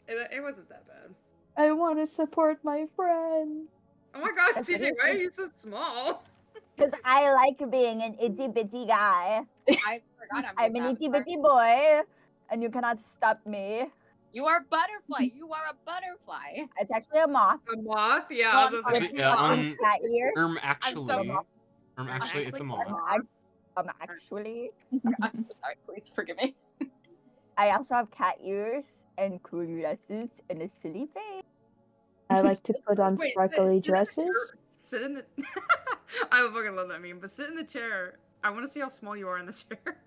It wasn't that bad. I want to support my friend. Oh my god, That's CJ, why are anything. you so small? Because I like being an itty bitty guy. I forgot I'm an itty bitty boy, and you cannot stop me. You are butterfly. You are a butterfly. It's actually a moth. A moth? Yeah, No, I was gonna say. Actually, cat ear. Actually, actually, it's a it's moth. Actually. I'm so sorry. Please forgive me. I also have cat ears and cool dresses and a silly face. I like to put on Wait, sparkly dresses. Sit in the. I fucking love that meme. But sit in the chair. I want to see how small you are in the chair.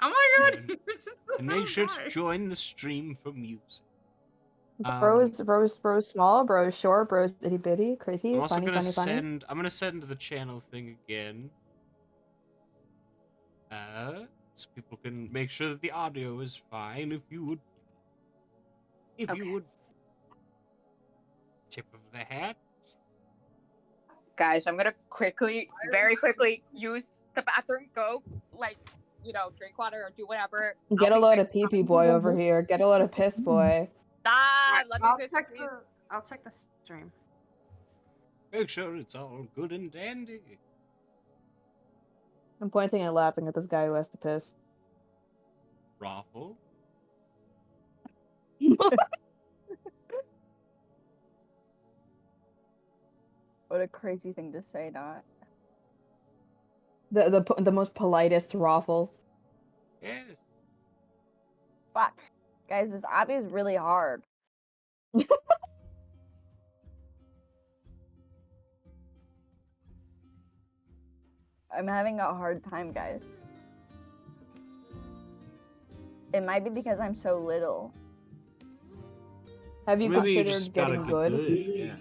Oh my god! you're just a And make little sure guy. to join the stream for music. Bro's small, bro's short, bro's itty bitty, crazy, I'm also funny, gonna funny, funny. send. I'm gonna send the channel thing again. So people can make sure that the audio is fine. If you would, tip of the hat. Guys, I'm gonna very quickly use the bathroom. Go, drink water or do whatever. Get a load of pee-pee boy over here. Get a load of piss boy. Stop. Let me I'll check the stream. Make sure it's all good and dandy. I'm pointing and laughing at this guy who has to piss. Raffle. What a crazy thing to say, not. The most politest raffle. Yes. Fuck. Guys, this obby is really hard. I'm having a hard time, guys. It might be because I'm so little. Have you Maybe you considered just gotta getting get good? Yeah.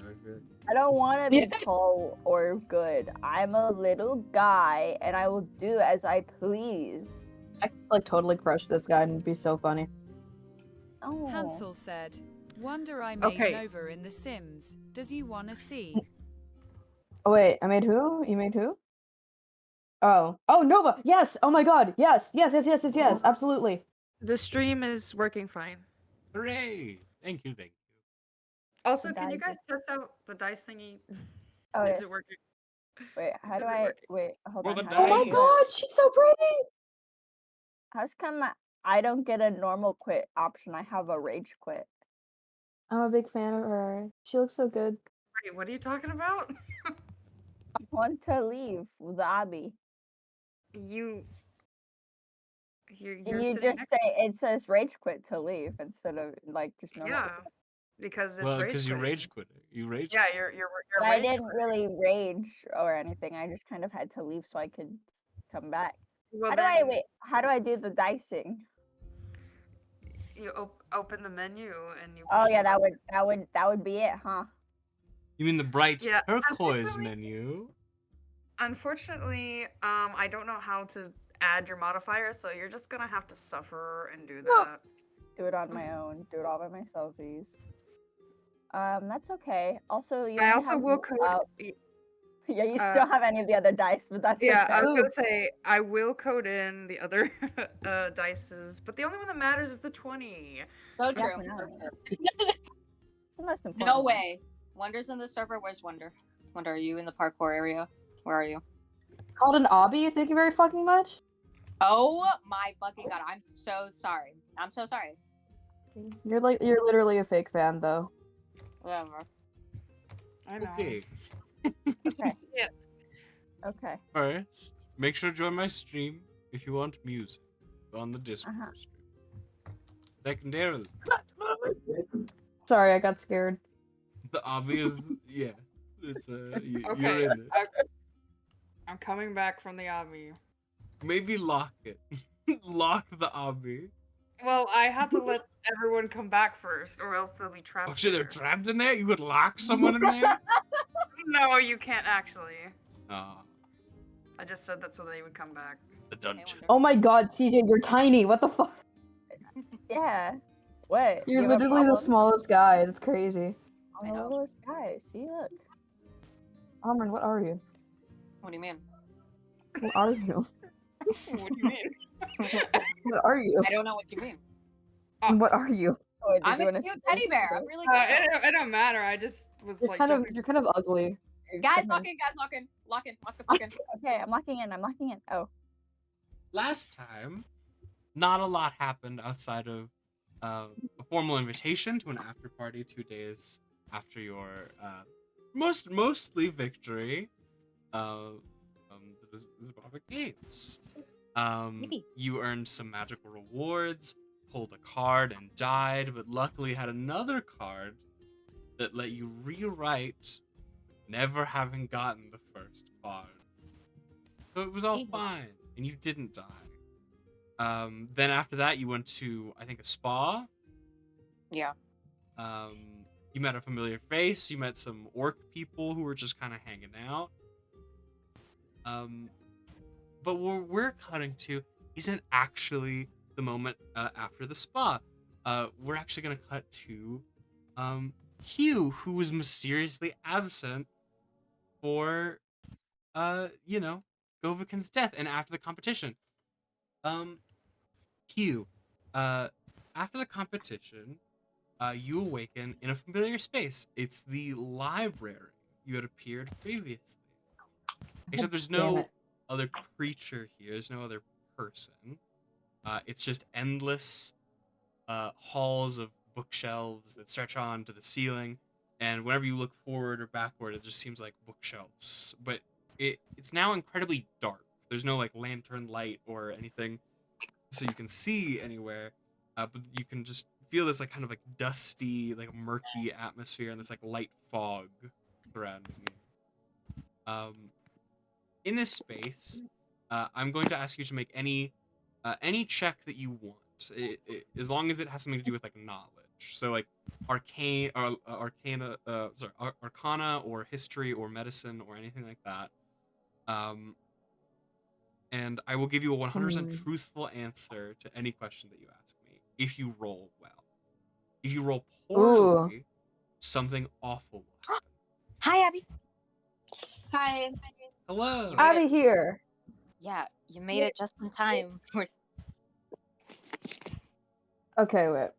I don't want to be tall or good. I'm a little guy, and I will do as I please. I could, like, totally crush this guy and it'd be so funny. Oh. Hansel said, "Wonder I made Okay. Nova in The Sims. Does you wanna see?" Oh wait, I made who? You made who? Oh, Nova. Yes. Oh my God. Yes. Absolutely. The stream is working fine. Hooray! Thank you. Also, The can you dice guys test out the dice thingy? Oh, Is yes. it working? Wait, how Is do it I... working? Wait, hold Roll on. the How do I Oh my do dice. God, it? she's so pretty. How's come I don't get a normal quit option? I have a rage quit. I'm a big fan of her. She looks so good. Wait, what are you talking about? I want to leave the obby. You're You sitting just next say to it says rage quit to leave instead of like just normal. Yeah, because it's Well, rage because you quitting. rage quit it. You rage. Yeah, you're But I rage didn't quitting. really rage or anything. I just kind of had to leave so I could come back. Well, How do I then wait? How do I do the dicing? You open the menu and you. Oh push yeah, the that would be it, huh? You mean the bright Yeah, turquoise unfortunately- menu? Unfortunately, I don't know how to add your modifiers, so you're just gonna have to suffer and do that. Do it on my own. Do it all by myselfies. That's okay. Also, you I only also have, will code. yeah, you still have any of the other dice, but that's Yeah, okay. I was gonna say I will code in the other dices, but the only one that matters is the 20. So Yeah, true. for now. So true. It's the most important. No one. way. Wonder's in the server. Where's Wonder? Wonder, are you in the parkour area? Where are you? Called an obby. Thank you very fucking much. Oh my fucking god! I'm so sorry. I'm so sorry. You're literally a fake fan though. Whatever. I know. Okay. Okay. Yeah. Okay. First, make sure to join my stream if you want music on the Discord stream. Secondarily, Sorry, I got scared. the obvious, yeah, it's Okay. you're in it. I'm coming back from the obby. Maybe lock it. Lock the obby. Well, I have to let everyone come back first, or else they'll be trapped. Oh shit, they're here. trapped in there? You would lock someone in there? No, you can't actually. Oh, I just said that so they would come back. the dungeon. Oh my God, CJ, you're tiny. What the fuck? Yeah. What? You're You have a literally the problem? smallest guy. That's crazy. I'm the littlest guy. See, look. Amran, what are you? What do you mean? What are you? What do you mean? What are you? I don't know what you mean. What are you? Oh, did I'm you a wanna cute see teddy this bear. I'm too? really cute. It don't matter. I just was like jumping. You're kind of ugly. Guys, lock in. Lock the fuck in. Okay, I'm locking in. Oh. Last time, not a lot happened outside of a formal invitation to an after party 2 days after your mostly victory the Zabavic Games. You earned some magical rewards, pulled a card and died, but luckily had another card that let you rewrite never having gotten the first card. So it was all fine, and you didn't die. Then after that, you went to, I think, a spa. Yeah. You met a familiar face. You met some orc people who were just kind of hanging out. But what we're cutting to isn't actually the moment after the spa. We're actually gonna cut to Hugh, who was mysteriously absent for Govikin's death and after the competition. Hugh, after the competition, you awaken in a familiar space. It's the library you had appeared previously. Except there's Damn no it. other creature here. There's no other person. It's just endless halls of bookshelves that stretch on to the ceiling. And whenever you look forward or backward, it just seems like bookshelves. But it's now incredibly dark. There's no like lantern light or anything, so you can see anywhere. But you can just feel this like kind of like dusty, like murky atmosphere and this like light fog surrounding you. In this space, I'm going to ask you to make any check that you want, as long as it has something to do with like knowledge. So like arcana or history or medicine or anything like that. And I will give you a 100% truthful answer to any question that you ask me if you roll well. If you roll poorly, something awful will happen. Hi, Abby. Hi. Hello. Abby here. Yeah, you made it just in time. Okay, wait.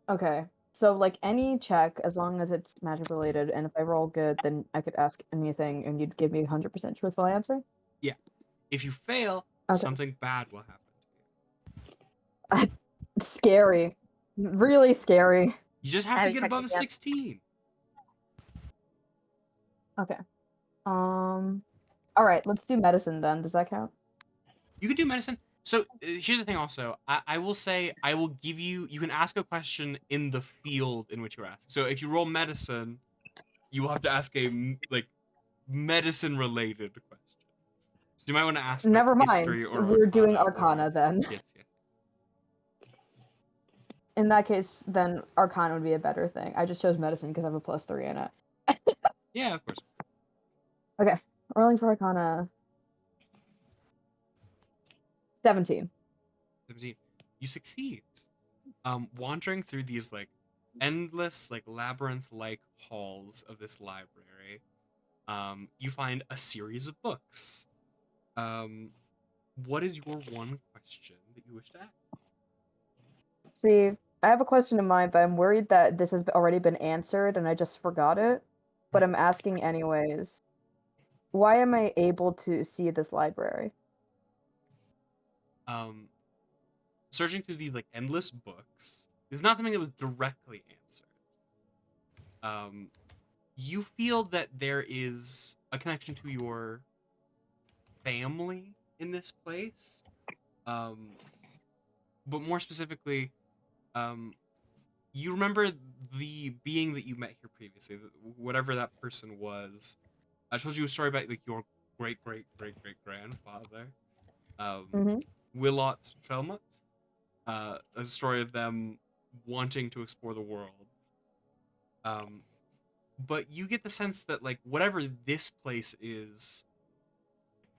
Okay. So like any check, as long as it's magic related, and if I roll good, then I could ask anything and you'd give me a 100% truthful answer? Yeah. If you fail, Okay. something bad will happen to you. Scary. Really scary. You just have to get above a 16. Okay. Alright, let's do medicine then. Does that count? You can do medicine. So here's the thing also. I will say I will give you can ask a question in the field in which you're asking. So if you roll medicine, you will have to ask a like medicine related question. So you might want to ask like, Never mind. history or We're doing arcana arcana then. Yes. In that case, then arcana would be a better thing. I just chose medicine because I have a +3 in it. Yeah, of course. Okay. Rolling for arcana. 17. 17. You succeed. Wandering through these like endless like labyrinth-like halls of this library, you find a series of books. What is your one question that you wish to ask? See, I have a question in mind, but I'm worried that this has already been answered and I just forgot it. But I'm asking anyways. Why am I able to see this library? Searching through these like endless books is not something that was directly answered. You feel that there is a connection to your family in this place, but more specifically, you remember the being that you met here previously, whatever that person was. I told you a story about like your great grandfather, Willot Trelmut. A story of them wanting to explore the world. But you get the sense that like whatever this place is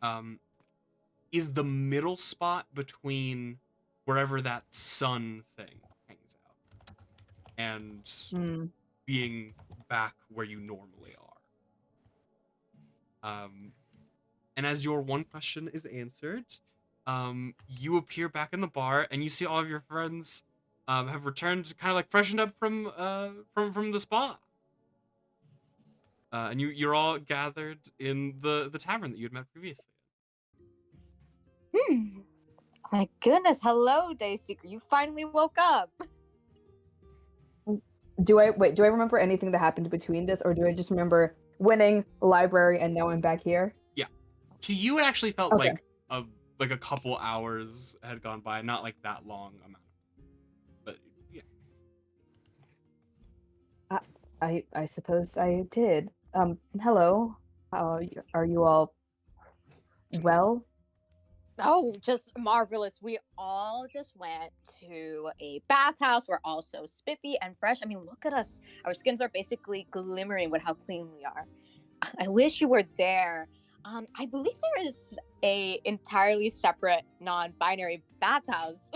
the middle spot between wherever that sun thing hangs out and being back where you normally are. And as your one question is answered, you appear back in the bar and you see all of your friends have returned, kind of like freshened up from the spa. And you're all gathered in the tavern that you had met previously. My goodness, hello, Dayseeker. You finally woke up. Do I remember anything that happened between this, or do I just remember winning library and now I'm back here? To you, it actually felt Okay. like a couple hours had gone by, not like that long amount. But yeah. I suppose I did. Hello. Are you all well? Oh, just marvelous. We all just went to a bathhouse. We're all so spiffy and fresh. I mean, look at us. Our skins are basically glimmering with how clean we are. I wish you were there. I believe there is a entirely separate non-binary bathhouse.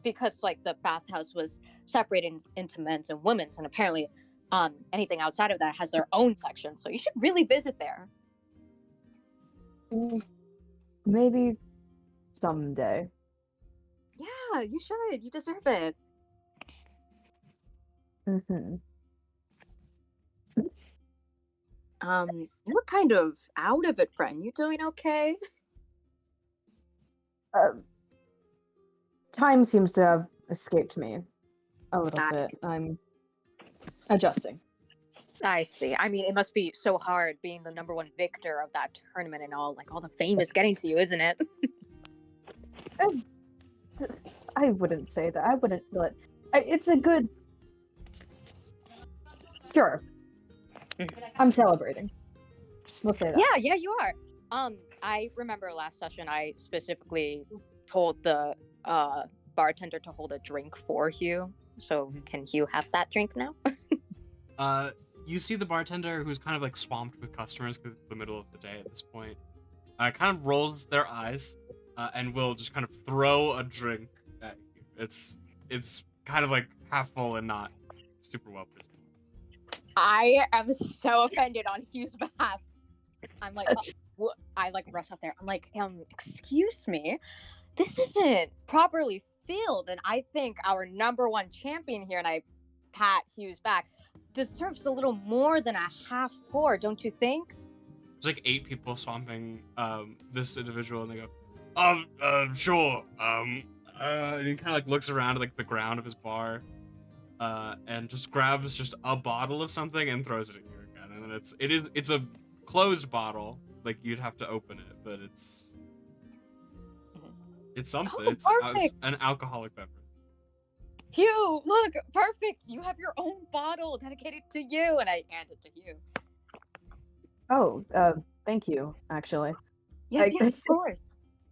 Because like the bathhouse was separated into men's and women's, and apparently anything outside of that has their own section. So you should really visit there. Maybe someday. Yeah, you should. You deserve it. Mm-hmm. You look kind of out of it, friend. You doing okay? Time seems to have escaped me a little Ah. bit. I'm adjusting. I see. I mean, it must be so hard being the #1 victor of that tournament and all. Like, all the fame is getting to you, isn't it? I wouldn't say that. I wouldn't let. It's a good. Sure. I'm celebrating. We'll say that. Yeah, you are. I remember last session I specifically told the bartender to hold a drink for Hugh. So can Hugh have that drink now? You see the bartender, who's kind of like swamped with customers because it's the middle of the day at this point, kind of rolls their eyes and will just kind of throw a drink at you. It's kind of like half full and not super well presented. I am so offended on Hugh's behalf. I'm like, I like rush up there. I'm like, excuse me, this isn't properly filled, and I think our #1 champion here, and I pat Hugh's back, deserves a little more than a half pour, don't you think? There's like 8 people swamping this individual, and they go, sure. And he kind of like looks around at like the ground of his bar, and just grabs just a bottle of something and throws it at you again. And then it's a closed bottle, like you'd have to open it, but it's something. Oh, It's perfect. an alcoholic beverage. Hugh, look, perfect. You have your own bottle dedicated to you, and I hand it to Hugh. Oh, thank you, actually. Yes, I- of course.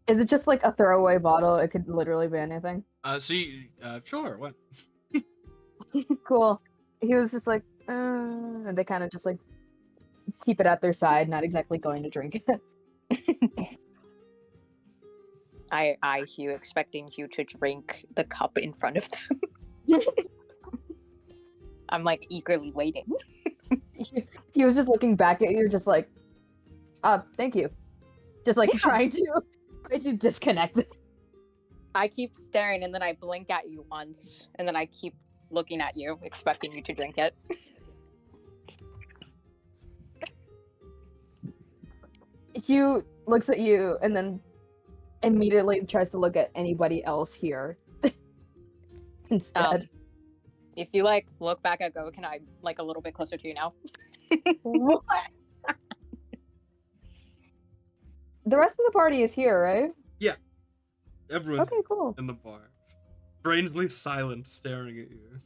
Is it just like a throwaway bottle? It could literally be anything. So you, sure, what? Cool. He was just like, and they kind of just like keep it at their side, not exactly going to drink it. I eye Hugh, expecting Hugh to drink the cup in front of them. I'm like eagerly waiting. He was just looking back at you, just like, thank you. Just like trying to disconnect. I keep staring, and then I blink at you once, and then I keep looking at you, expecting you to drink it. Hugh looks at you and then immediately tries to look at anybody else here instead. If you like look back at Go, can I like a little bit closer to you now? What? The rest of the party is here, right? Everyone's Okay, cool. in the bar, strangely silent, staring at you.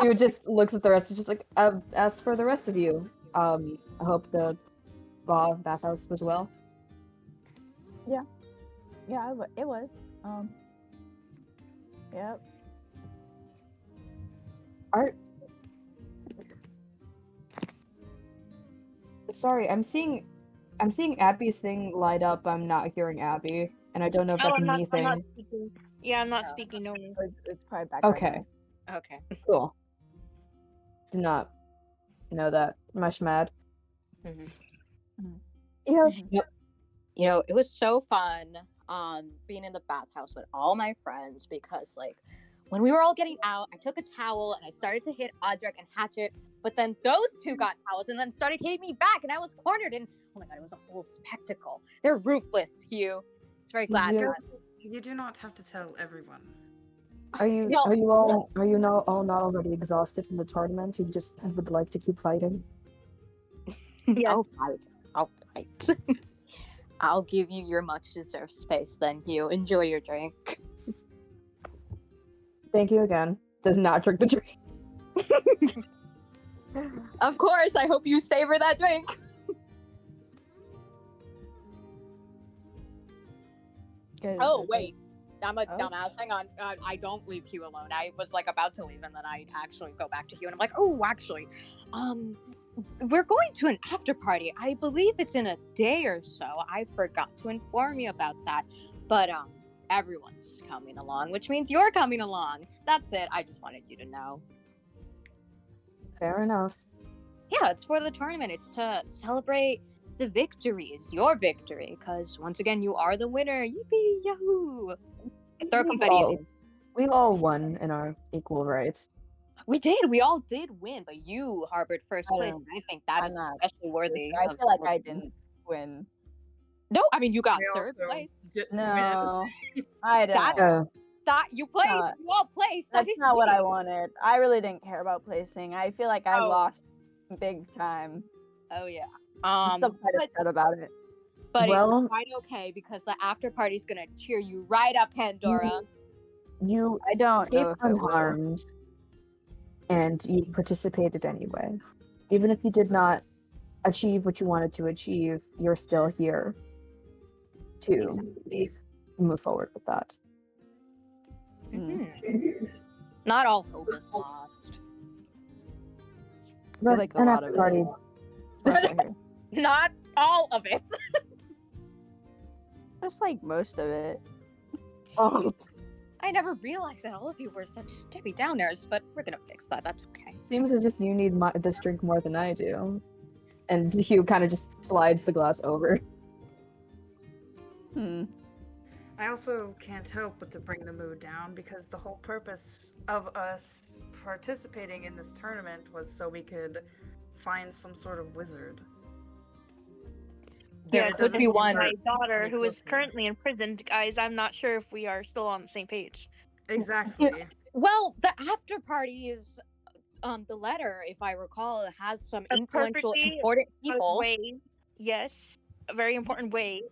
Hugh just looks at the rest, just like, I've asked for the rest of you. I hope the bathhouse was well. Yeah, it was. Yep. Sorry, I'm seeing Abby's thing light up. I'm not hearing Abby, and I don't know if that's a me thing. I'm not speaking. Yeah, I'm not speaking. No. It's probably background Okay, noise. Okay. cool. Did not know that. Mush mad. Mhm. Yeah. Mhm. Yep. You know, it was so fun being in the bathhouse with all my friends because like when we were all getting out, I took a towel and I started to hit Audrek and Hatchet, but then those two got towels and then started hitting me back, and I was cornered. And oh my god, it was a whole spectacle. They're ruthless, Hugh. It's very glad. Yeah. You do not have to tell everyone. Are you No. not all not already exhausted from the tournament? You just would like to keep fighting? Yes. I'll fight. I'll fight. I'll give you your much deserved space then, Hugh. Enjoy your drink. Thank you again. Does not drink the drink. Of course, I hope you savor that drink. Oh, wait. I'm a dumbass. Hang on. I don't leave Hugh alone. I was like about to leave and then I actually go back to Hugh and I'm like, oh, actually, we're going to an after party. I believe it's in a day or so. I forgot to inform you about that. But everyone's coming along, which means you're coming along. That's it. I just wanted you to know. Fair enough. Yeah, it's for the tournament. It's to celebrate the victories, your victory, because once again, you are the winner. Yippee, yahoo! Throw confetti at you. We all won in our equal rights. We did. We all did win, but you harbored first place. And I think that I'm is not especially worthy. I of feel like I recognition. didn't win. No, I mean you got We third also place. didn't No, I don't. That- That you placed. not- You all placed. That That's is not what I sweet. wanted. I really didn't care about placing. I feel like I Oh. lost big time. Oh yeah. I'm still quite upset about it. But Well- it's quite okay because the after party's gonna cheer you right up, Pandora. You I don't know escaped if it will. unharmed, and you participated anyway. Even if you did not achieve what you wanted to achieve, you're still here to move forward with that. Mhm. Not all hope is lost. But like a an lot after of it party. That's what I hear. Not all of it. Just like most of it. Oh, I never realized that all of you were such Debbie Downers, but we're gonna fix that. That's okay. seems as if you need this drink more than I do. And Hugh kind of just slides the glass over. I also can't help but to bring the mood down because the whole purpose of us participating in this tournament was so we could find some sort of wizard. There Yes, could doesn't be mean one. My that- daughter, make who is looking. currently imprisoned, guys. I'm not sure if we are still on the same page. Exactly. Well, the after party is the letter, if I recall, it has some A influential, perfectly important A people. way, yes, a very important way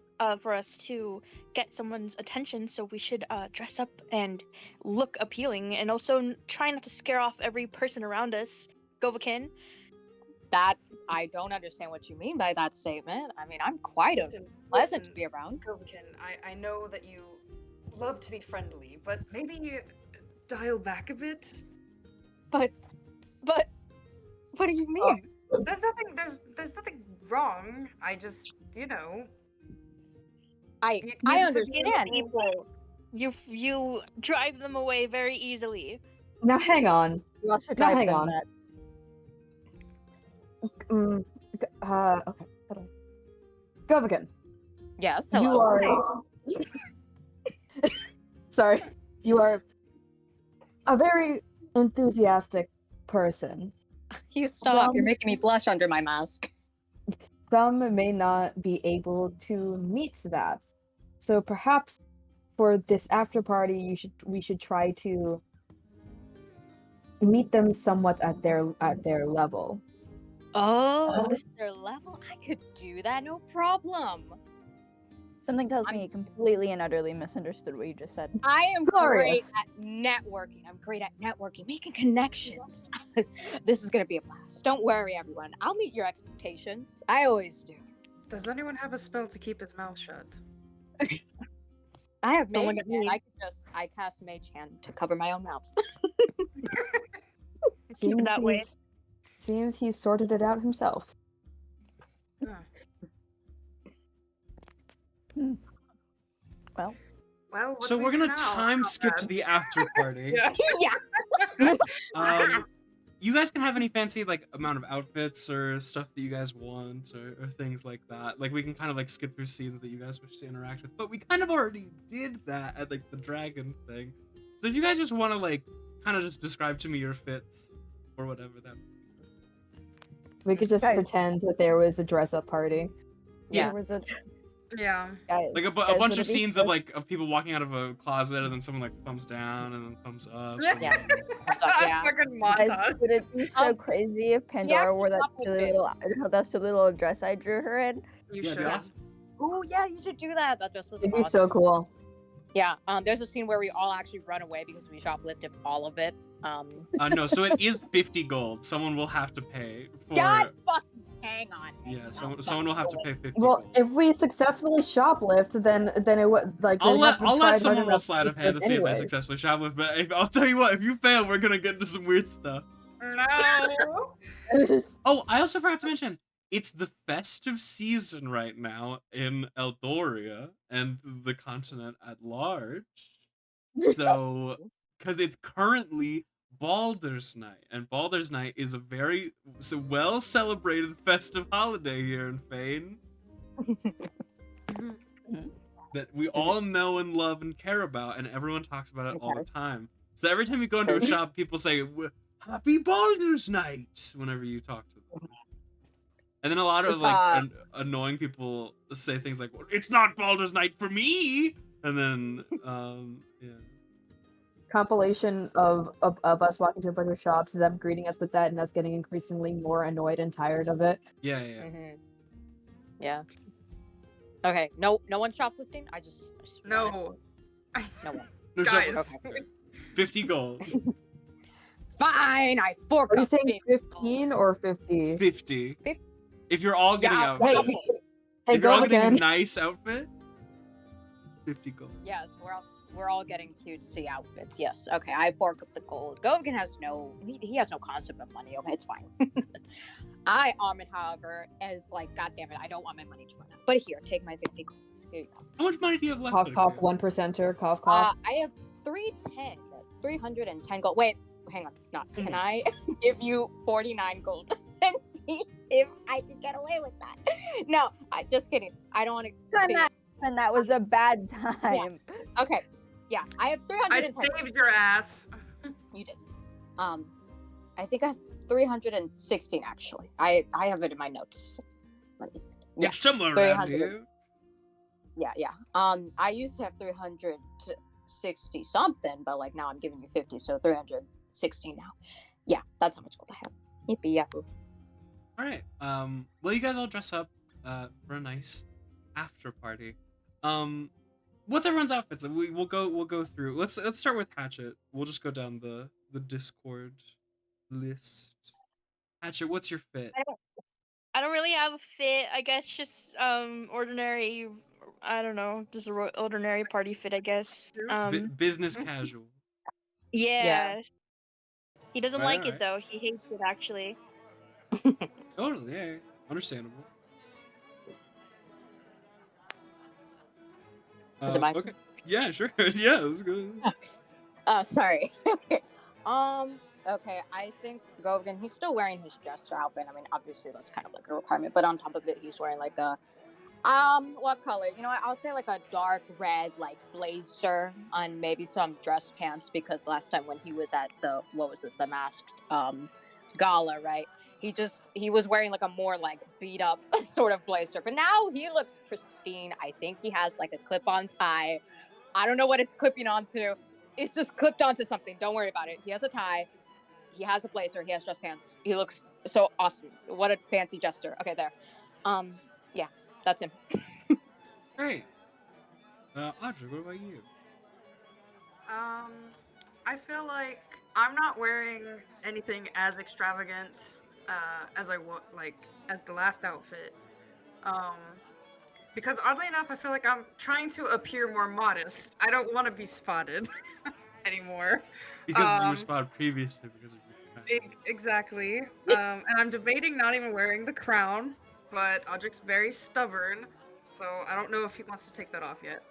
for us to get someone's attention. So we should dress up and look appealing, and also try not to scare off every person around us. Govakin. That I don't understand what you mean by that statement. I mean, I'm quite pleasant to Listen, be around. Govakin, I know that you love to be friendly, but maybe you dial back a bit. But what do you mean? There's nothing wrong. I just, you know. I you I need to be understand. People, you drive them away very easily. Now hang on. You also Now drive hang them on. nuts. Okay, hold on. Govakin, Yes, you hello. are. Sorry, you are a very enthusiastic person. You stop. You're Well- making me blush under my mask. Some may not be able to meet that, so perhaps for this after party, we should try to meet them somewhat at their level. Oh, their level? I could do that, no problem. Something tells I'm- me you completely and utterly misunderstood what you just said. I am Glorious. great at networking. I'm great at networking, making connections. This is gonna be a blast. Don't worry, everyone. I'll meet your expectations. I always do. Does anyone have a spell to keep his mouth shut? I have Don't mage look at hand. me. I cast mage hand to cover my own mouth. Keep it that way. Seems he's sorted it out himself. Huh. Well, Well, what So do we're we gonna do now? time skip to the after party. Yeah. Um, you guys can have any fancy like amount of outfits or stuff that you guys want or things like that. Like we can kind of like skip through scenes that you guys wish to interact with, but we kind of already did that at like the dragon thing. So if you guys just want to like kind of just describe to me your fits or whatever, that We could just Guys. pretend that there was a dress-up party. Yeah. There was a Yeah. guys, like a guys, bunch would of it be scenes so- of people walking out of a closet and then someone like thumbs down and then thumbs up. Yeah. and Yeah. then- Thumbs up, yeah. Fucking Guys, montage. would it be so Um, crazy if Pandora actually wore that stopped with silly little dress I drew her in? You Yeah, should. be awesome. Oh yeah, you should do that. That dress was It'd be awesome. so cool. Yeah. There's a scene where we all actually run away because we shoplifted all of it. No, so it is 50 gold. Someone will have to pay for. God fucking hang on. Yeah, someone will have to pay 50 Well, gold. if we successfully shoplift, then it would like. I'll they'd let have to try someone running roll up sleight of the hand to see if they anyways. successfully shoplift. But I'll tell you what, if you fail, we're gonna get into some weird stuff. No. Oh, I also forgot to mention, it's the festive season right now in Eldoria and the continent at large. So, because it's currently Baldur's Night, and Baldur's Night is a very well celebrated festive holiday here in Fane that we all know and love and care about, and everyone talks about it all the time. So every time you go into a shop, people say "Happy Baldur's Night" whenever you talk to them. And then a lot of like annoying people say things like, well, "It's not Baldur's Night for me," and then yeah. Compilation of us walking to a bunch of shops, them greeting us with that, and us getting increasingly more annoyed and tired of it. Yeah, yeah. Mm-hmm. Yeah. Okay. No one shoplifting. I just want No. it. No one. No, so Guys. 50 gold. Fine. I fork Are you up saying 50 gold. 15 or 50? 50. Fif- If you're all getting Yeah, out, Hey, Okay. hey, if you're all go getting a again. nice outfit, 50 gold. Yeah, so we're all getting cutesy outfits. Yes. Okay. I fork up the gold. Govgan has no. He has no concept of money. Okay, it's fine. Armin, however, is like, God damn it, I don't want my money to run out. But here, take my 50 gold. Here you go. How much money do you have left? Cough, there, cough, Kira? 1%er, cough, cough. I have 310 gold. Wait, hang on. Not. Can I give you 49 gold and see if I can get away with that? No, just kidding. I don't want to. And that was a bad time. Okay. Yeah, I have I 310. saved your ass. You did. I think I have 316 actually. I have it in my notes. Let me. Yeah, It's somewhere around 300. here. yeah. I used to have 360 something, but like now I'm giving you 50, so 316 now. Yeah, that's how much gold I have. Yippee yahoo. All right. Well, you guys all dress up for a nice after party. What's everyone's outfits? We'll go through. Let's start with Hatchet. We'll just go down the Discord list. Hatchet, what's your fit? I don't really have a fit. I guess just ordinary. I don't know, just a ordinary party fit. I guess. Business casual. Yeah. He doesn't Alright, like it though. He hates it actually. Totally, yeah, understandable. Is it my okay. Yeah, sure. Yeah, let's go. Sorry. Okay. Okay, I think Govgan, he's still wearing his jester outfit. I mean, obviously that's kind of like a requirement, but on top of it, he's wearing like a, what color? You know what? I'll say like a dark red, like blazer and maybe some dress pants because last time when he was at the, the masked, gala, right? He was wearing like a more like beat up sort of blazer, but now he looks pristine. I think he has like a clip-on tie. I don't know what it's clipping onto. It's just clipped onto something. Don't worry about it. He has a tie. He has a blazer. He has dress pants. He looks so awesome. What a fancy jester. Okay, there. Yeah, that's him. Great. Audrey, what about you? I feel like I'm not wearing anything as extravagant as as the last outfit. Because oddly enough, I feel like I'm trying to appear more modest. I don't want to be spotted anymore. Because you were spotted previously because of your crown. Exactly. And I'm debating not even wearing the crown, but Audric's very stubborn, so I don't know if he wants to take that off yet.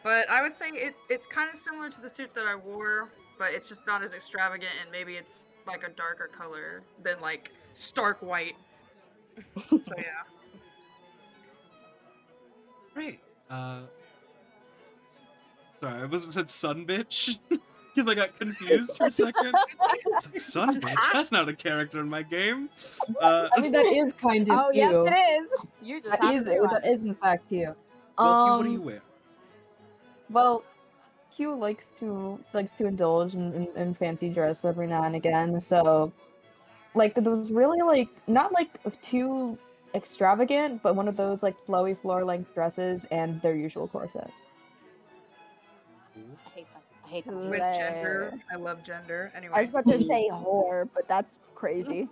But I would say it's kind of similar to the suit that I wore, but it's just not as extravagant, and maybe it's like a darker color than like stark white. So yeah. Great. Sorry, I wasn't said sun bitch because I got confused for a second. It's like sun bitch. That's not a character in my game. I mean, that is kind of Oh, you. yes, it is. You just haven't realized. That is in fact you. Well, Q, what do you wear? Well, Q likes to indulge in fancy dress every now and again. So, like, those really like not like too extravagant, but one of those like flowy floor length dresses and their usual corset. I hate that. I hate that. With gender, I love gender. Anyway. I was about to say whore, but that's crazy.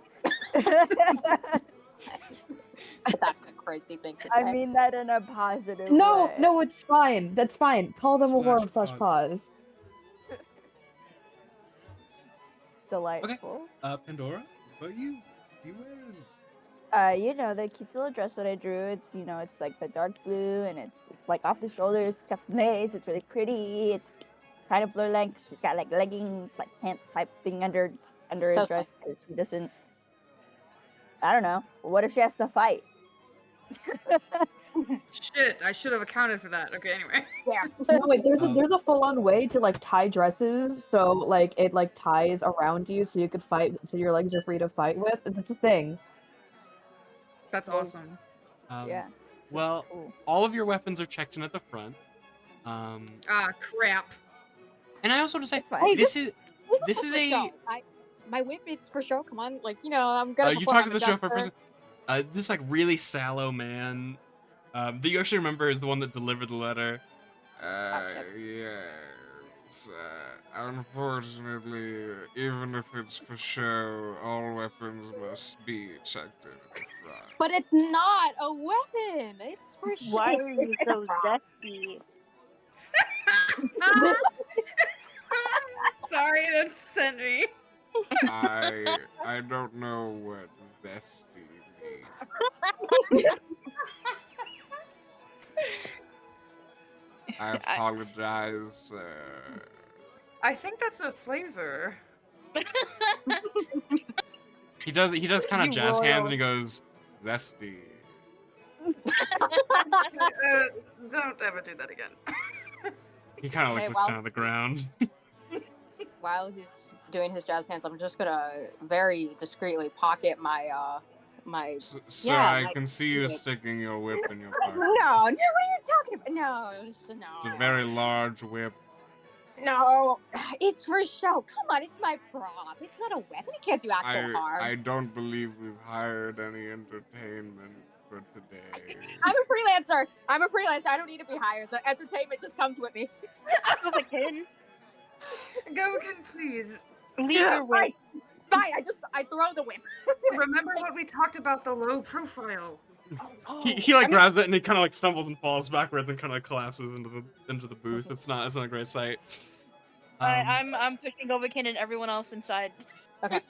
That's a crazy thing to say. I mean that in a positive No, way. no, it's fine. That's fine. Call them a whore Slash slash pause. Delightful. Pandora, what you wearing? You know, the cute little dress that I drew, it's, you know, it's like the dark blue and it's like off the shoulders, it's got some lace, it's really pretty, it's kind of floor length. She's got like leggings, like pants type thing under So her dress. 'Cause she doesn't, I don't know. What if she has to fight? Shit, I should have accounted for that. Okay, anyway. Yeah. No, wait, there's Um, a full on way to like tie dresses, so like it like ties around you, so you could fight, so your legs are free to fight with. It's a thing. That's Oh. awesome. Yeah. So Well, cool. all of your weapons are checked in at the front. Ah, crap. And I also want to say, It's fine. this is This is for a. show. My whip, it's for show. Come on, like, you know, I'm gonna. You talked to the show for a person. This like really sallow man. That you actually remember is the one that delivered the letter. Yes. Unfortunately, even if it's for show, all weapons must be checked in at the front. But it's not a weapon. It's for show. Why are you It's a so prop. zesty? Sorry, that sent me. I don't know what zesty means. I apologize, sir. I think that's a flavor. He does kind of You jazz hands and he royal. goes, zesty. Don't ever do that again. He kind of like Okay, looks well- down at the ground. While he's doing his jazz hands, I'm just gonna very discreetly pocket my my. Sir, Yeah, I like- can see you sticking your whip in your No, pocket. no, what are you talking about? No, It's a very large whip. no. It's for show. Come on, it's my prop. It's not a weapon. It can't do actual harm. I don't believe we've hired any entertainment for today. I'm a freelancer. I'm a freelancer. I don't need to be hired. The entertainment just comes with me. Go the kid. Goken, please. Leave your way. Fine. I throw the whip. Remember what we talked about, the low profile. He like grabs it and he kind of like stumbles and falls backwards and kind of collapses into the booth. It's not a great sight. I'm pushing Govakin and everyone else inside. Okay.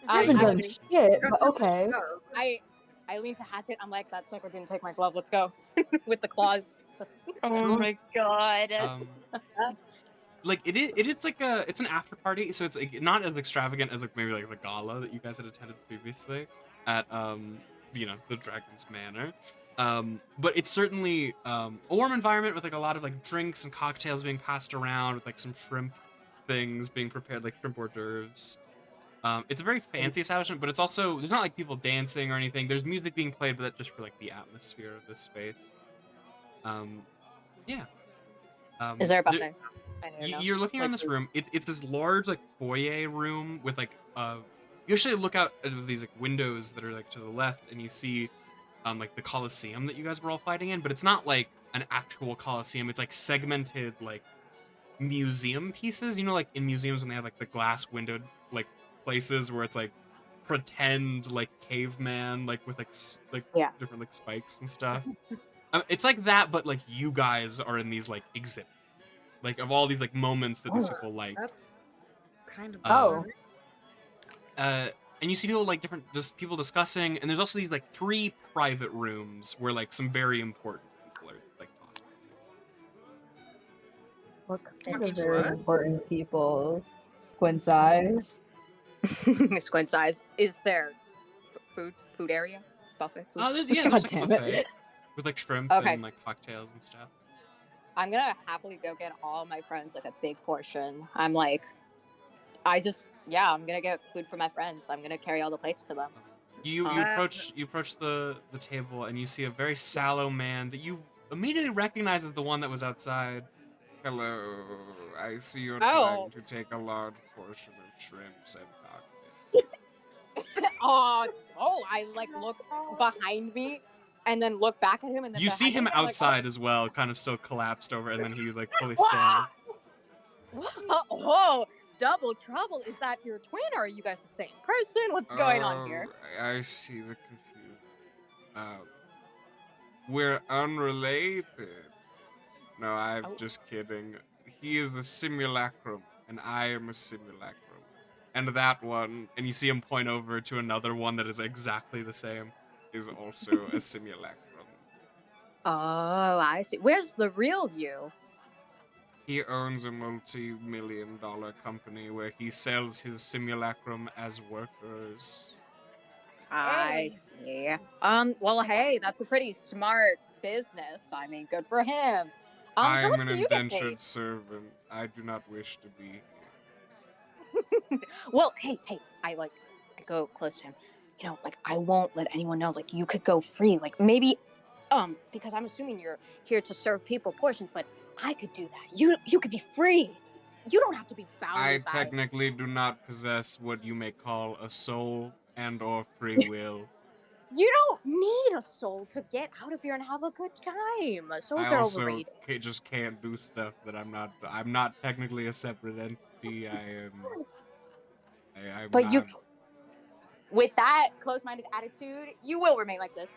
I haven't I- done shit, but okay. I lean to Hatchet. I'm like, that sucker didn't take my glove. Let's go with the claws. Oh my god. Like it's like it's an after party, so it's like not as extravagant as like maybe like the gala that you guys had attended previously at the Dragon's Manor. But it's certainly a warm environment with like a lot of like drinks and cocktails being passed around with like some shrimp things being prepared, like shrimp hors d'oeuvres. It's a very fancy establishment, but it's also there's not like people dancing or anything. There's music being played, but that's just for like the atmosphere of this space. Yeah. Is there a there- buffet? I don't know. You're looking around Like, this room. It's this large like foyer room with like you actually look out of these like windows that are like to the left, and you see like the Colosseum that you guys were all fighting in, but it's not like an actual Colosseum. It's like segmented like museum pieces. You know, like in museums when they have like the glass windowed like places where it's like pretend like caveman like with like Yeah. different like spikes and stuff. It's like that, but like you guys are in these like exhibits, like of all these like moments that these people like. That's kind of Oh. bizarre. And you see people like just people discussing, and there's also these like 3 private rooms where like some very important people are like talking. What kind Talking of to very what? important people? Quince eyes. Squint eyes. Is there food area? Buffet food? There's God like damn buffet it. with like shrimp Okay. and like cocktails and stuff. I'm gonna happily go get all my friends like a big portion. I'm like, I'm gonna get food for my friends. I'm gonna carry all the plates to them. You Um, approach the table and you see a very sallow man that you immediately recognize as the one that was outside. Hello, I see you're Oh. trying to take a large portion of shrimps and cocktails. I like look behind me and then look back at him and then You see behind him me, I'm like, outside as well, kind of still collapsed over, and then he like fully Wow. stands. Oh, double trouble. Is that your twin or are you guys the same person? What's going on here? I see the confusion. We're unrelated. No, I'm Oh. just kidding. He is a simulacrum, and I am a simulacrum. And that one, and you see him point over to another one that is exactly the same, is also a simulacrum. Oh, I see. Where's the real you? He owns a multi-million-dollar company where he sells his simulacrum as workers. I see. Well, hey, that's a pretty smart business. I mean, good for him. I How am much an do you get indentured paid? servant. I do not wish to be here. Well, hey, I go close to him. You know, like I won't let anyone know. Like you could go free. Like maybe, because I'm assuming you're here to serve people portions, but I could do that. You could be free. You don't have to be bound. I by technically do not possess what you may call a soul and or free will. You don't need a soul to get out of here and have a good time. Souls I are also overrated. just can't do stuff that I'm not technically a separate entity. I'm But not. you, with that close-minded attitude, you will remain like this.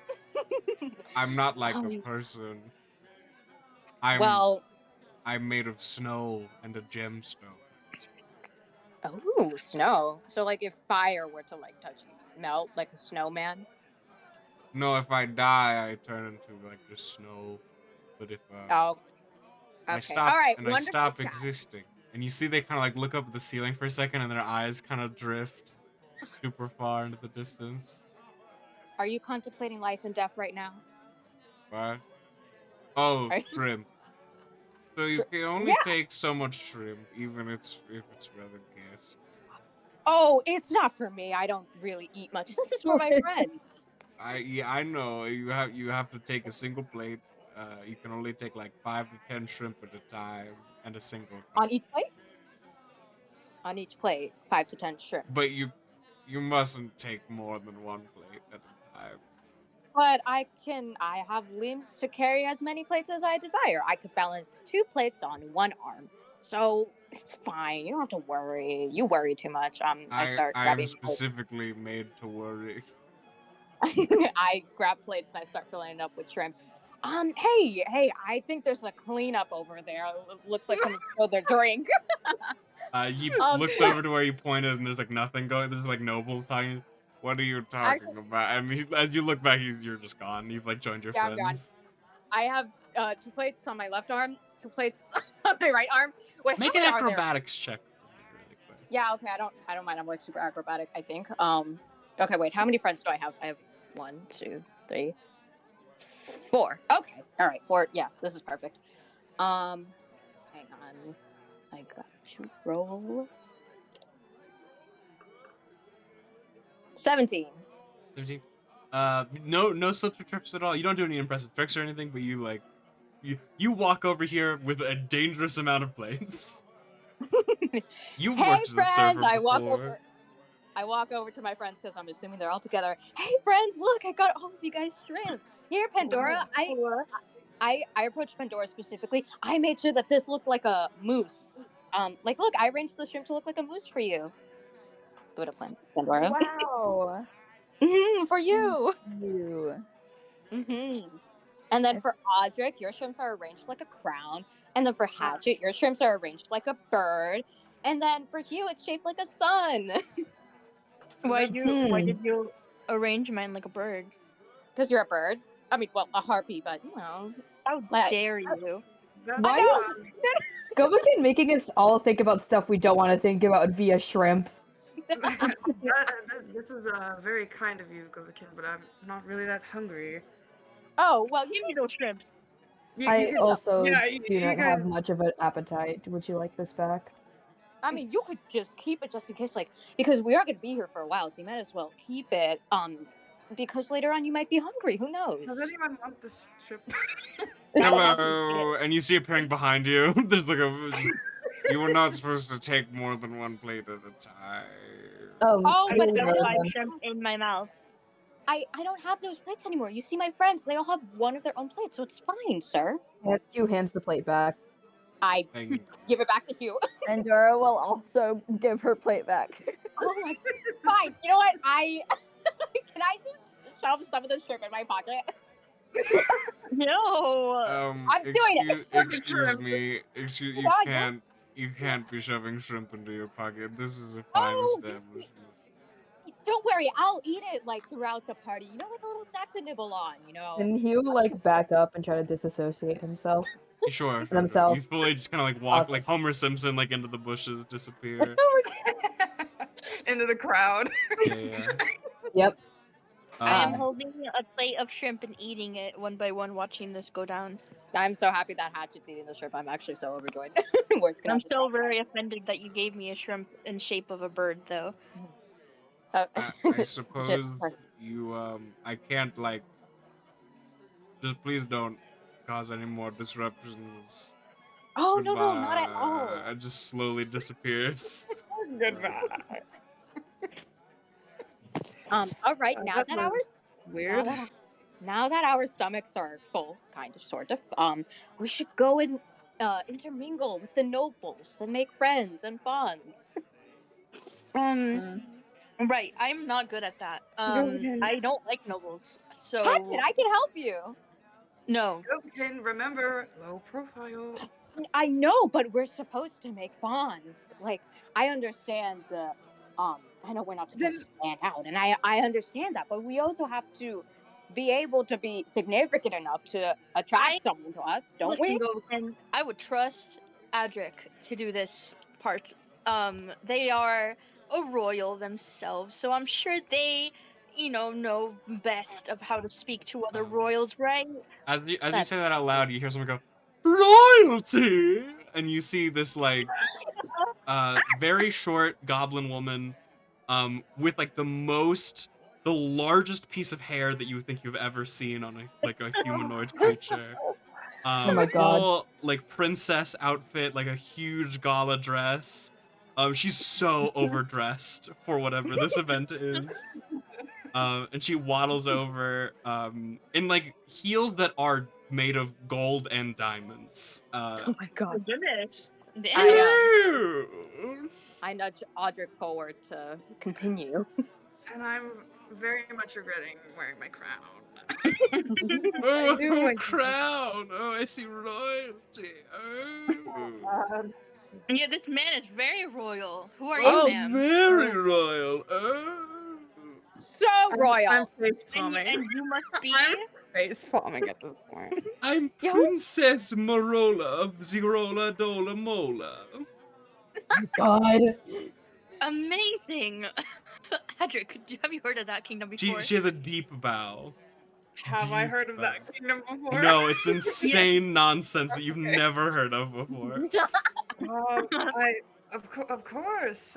I'm not like a Um, person. well, I'm made of snow and a gemstone. oh, snow. So like if fire were to like touch you, melt like a snowman. No, if I die, I turn into like just snow. But if Oh, I okay. stop All right. and I Wonderful stop chat. existing, and you see they kind of like look up at the ceiling for a second, and their eyes kind of drift super far into the distance. Are you contemplating life and death right now? What? Oh, Are you- shrimp. So you can only take so much shrimp, even if it's for other guests. Oh, it's not for me. I don't really eat much. This is for my friends. I know you have to take a single plate. You can only take like 5 to 10 shrimp at a time, and a single On each plate? On each plate, 5 to 10 shrimp. But you mustn't take more than one plate at a time. But I have limbs to carry as many plates as I desire. I could balance 2 plates on one arm. So it's fine. You don't have to worry. You worry too much. I start I am grabbing plates. specifically made to worry. I grab plates and I start filling it up with shrimp. Hey, I think there's a cleanup over there. Looks like someone spilled their drink. He looks over to where you pointed, and there's like nothing going. There's like nobles talking. What are you talking about? And as you look back, you're just gone. You've like joined your Yeah, I'm friends. I have 2 plates on my left arm, 2 plates on my right arm. Wait, Make how an many are there? acrobatics check for me really quick. Yeah, okay, I don't mind. I'm like super acrobatic, I think. Okay, wait, how many friends do I have? I have 1, 2, 3, 4. Okay, all right, 4. Yeah, this is perfect. Hang on, I got to roll 17. 17. No slips or trips at all. You don't do any impressive tricks or anything, but you like you walk over here with a dangerous amount of plates. You've Hey worked as a server friends, before. I walk over to my friends because I'm assuming they're all together. Hey friends, look, I got all of you guys shrimp. Here, Pandora. I approached Pandora specifically. I made sure that this looked like a moose. Like look, I arranged the shrimp to look like a moose for you. Go to Pandora. Wow. For you. You. And then for Audric, your shrimps are arranged like a crown. And then for Hatchet, your shrimps are arranged like a bird. And then for Hugh, it's shaped like a sun. Why did you arrange mine like a bird? Because you're a bird. I mean, well, a harpy, but you know. How dare you? Why is Gobakin making us all think about stuff we don't want to think about via shrimp? This is very kind of you, Govakin, but I'm not really that hungry. Oh well, Give me those shrimps. I also yeah, do you not guys. have much of an appetite. Would you like this back? I mean, you could just keep it just in case, like, because we are going to be here for a while, so you might as well keep it. Because later on you might be hungry. Who knows? Does anyone want this shrimp? Hello, and you see appearing behind you. There's like a. You were not supposed to take more than one plate at a time. Oh, I but will Just go five then. shrimp in my mouth. I don't have those plates anymore. You see my friends, they all have one of their own plates, so it's fine, sir. Hugh hands the plate back. I Thank give it back to you. And Dora will also give her plate back. Oh my, fine. You know what? Can I just shove some of this shrimp in my pocket? No. I'm doing it. Excuse me. Excuse Yeah, yeah. you can't be shoving shrimp into your pocket. This is a fine Oh, establishment. Don't worry, I'll eat it like throughout the party. You know, like a little snack to nibble on. You know. And he will like back up and try to disassociate himself. Sure. Themselves. You fully just kind of like walk Awesome. like Homer Simpson, like into the bushes, disappear. Into the crowd. Yeah. Yep. I am Um, holding a plate of shrimp and eating it one by one, watching this go down. I'm so happy that Hatchet's eating the shrimp. I'm actually so overjoyed. Words And I'm cannot still very offended that you gave me a shrimp in shape of a bird, though. I suppose you I can't like. Just please don't cause any more disruptions. Oh no, not at all. Goodbye. It just slowly disappears. Goodbye. All right, now that that was our Weird. now that our stomachs are full, kind of, sort of, we should go and intermingle with the nobles and make friends and bonds. Right, I'm not good at that. ahead. I don't like nobles, so Hatchet, I can help you. no. Govakin, remember, low profile. I know, but we're supposed to make bonds. Like, I understand the, I know we're not supposed to stand out, and I understand that, but we also have to be able to be significant enough to attract someone to us, don't we? Listen, Govakin, I would trust Adric to do this part. They are a royal themselves, so I'm sure they, know best of how to speak to other royals, right? As you That's- say that out loud, you hear someone go, "Royalty!" And you see this like very short goblin woman with like the largest piece of hair that you would think you've ever seen on a humanoid creature. Oh my God. Full like princess outfit, like a huge gala dress. She's so overdressed for whatever this event is. And she waddles over in like heels that are made of gold and diamonds. Oh my god. Goodness. I nudge Audric forward to continue. And I'm very much regretting wearing my crown. Oh, knew I should- crown! Oh, I see royalty. Oh, Yeah, this man is very royal. Who are oh you, ma'am? very royal. Oh. So royal. I'm face And, palming. and you must be. Face palming at this point. I'm Yo. Princess Marola of Zirola Dola Mola. God. Amazing. Adric, have you heard of that kingdom before? She has a deep bow. Have I Deep heard of that bow. kingdom before? No, it's insane nonsense that you've Okay. never heard of before. Of course.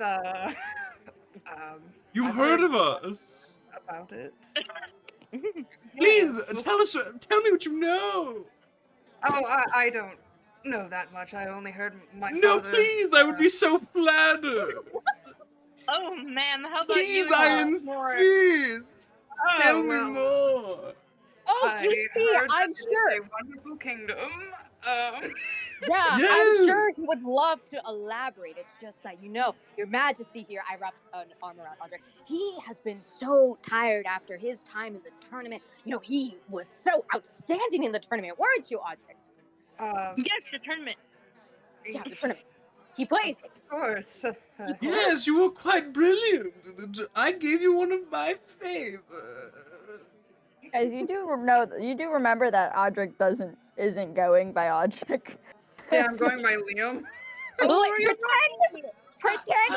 You've I've heard of us. about it. Please Yes. tell me what you know. Oh, I don't know that much. I only heard my No, father. please, I would be so flattered. Oh, ma'am, how about you? Please, I tell us more? insist. Oh, Tell me well, more. Oh, I you see, heard I'm that it is sure. a wonderful kingdom. Yeah, I'm Yes. sure he would love to elaborate. It's just that, Your Majesty here, I wrap an arm around Audric. He has been so tired after his time in the tournament. He was so outstanding in the tournament, weren't you, Audric? Yes, the tournament. Yeah, the tournament. He plays. Of course. Yes, you were quite brilliant. I gave you one of my favors. Guys, you do remember that Audric isn't going by Audric. Yeah, I'm going by Liam. Pretend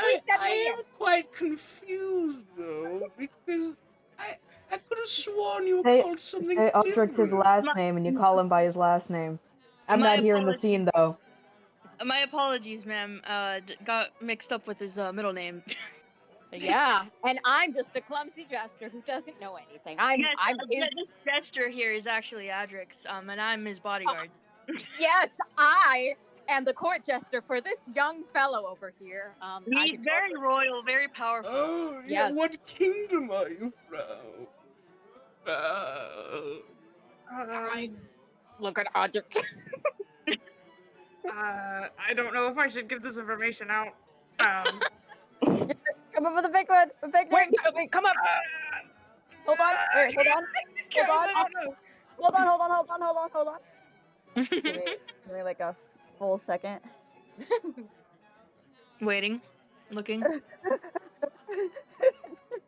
we said I Liam. am quite confused. Say, called something say Aldrich's different. last name and you call him by his last name. I'm My not here in the apologies. scene though. My apologies, ma'am. Got mixed up with his middle name. Yeah, and I'm just a clumsy jester who doesn't know anything. I'm his, This jester here is actually Adrix, and I'm his bodyguard. yes, I am the court jester for this young fellow over here. I He's could very royal, very powerful. Oh, yeah. Yes. What kingdom are you from? Uh, look at Audrey. I don't know if I should give this information out. Come up with a fake one. A fake Wait, name. wait, come up. Hold on. Wait, hold on. Guys, Hold on. I don't know. Hold on. Give me like a full second. Waiting, looking.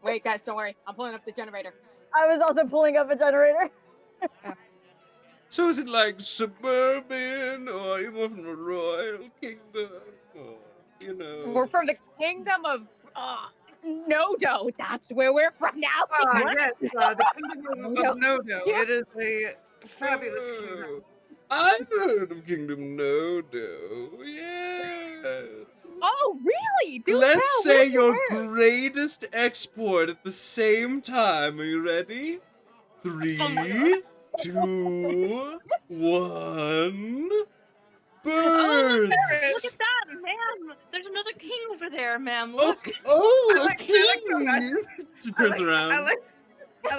Wait, guys, don't worry. I'm pulling up the generator. I was also pulling up a generator. so is it like suburban, or are you more from the royal kingdom? Or, you know. We're from the kingdom of Nodo. That's where we're from now. Yes, the kingdom of Nodo. Yeah. It is a fabulous kingdom. I've heard of Kingdom Nodo. Yes. Oh, really? Do Let's tell. say Where's your word? greatest export at the same time. Are you ready? 3, 2, 1. Birds. Look at that, ma'am! There's another king over there, ma'am. Look. Oh, I a like to imagine- king. She turns around. I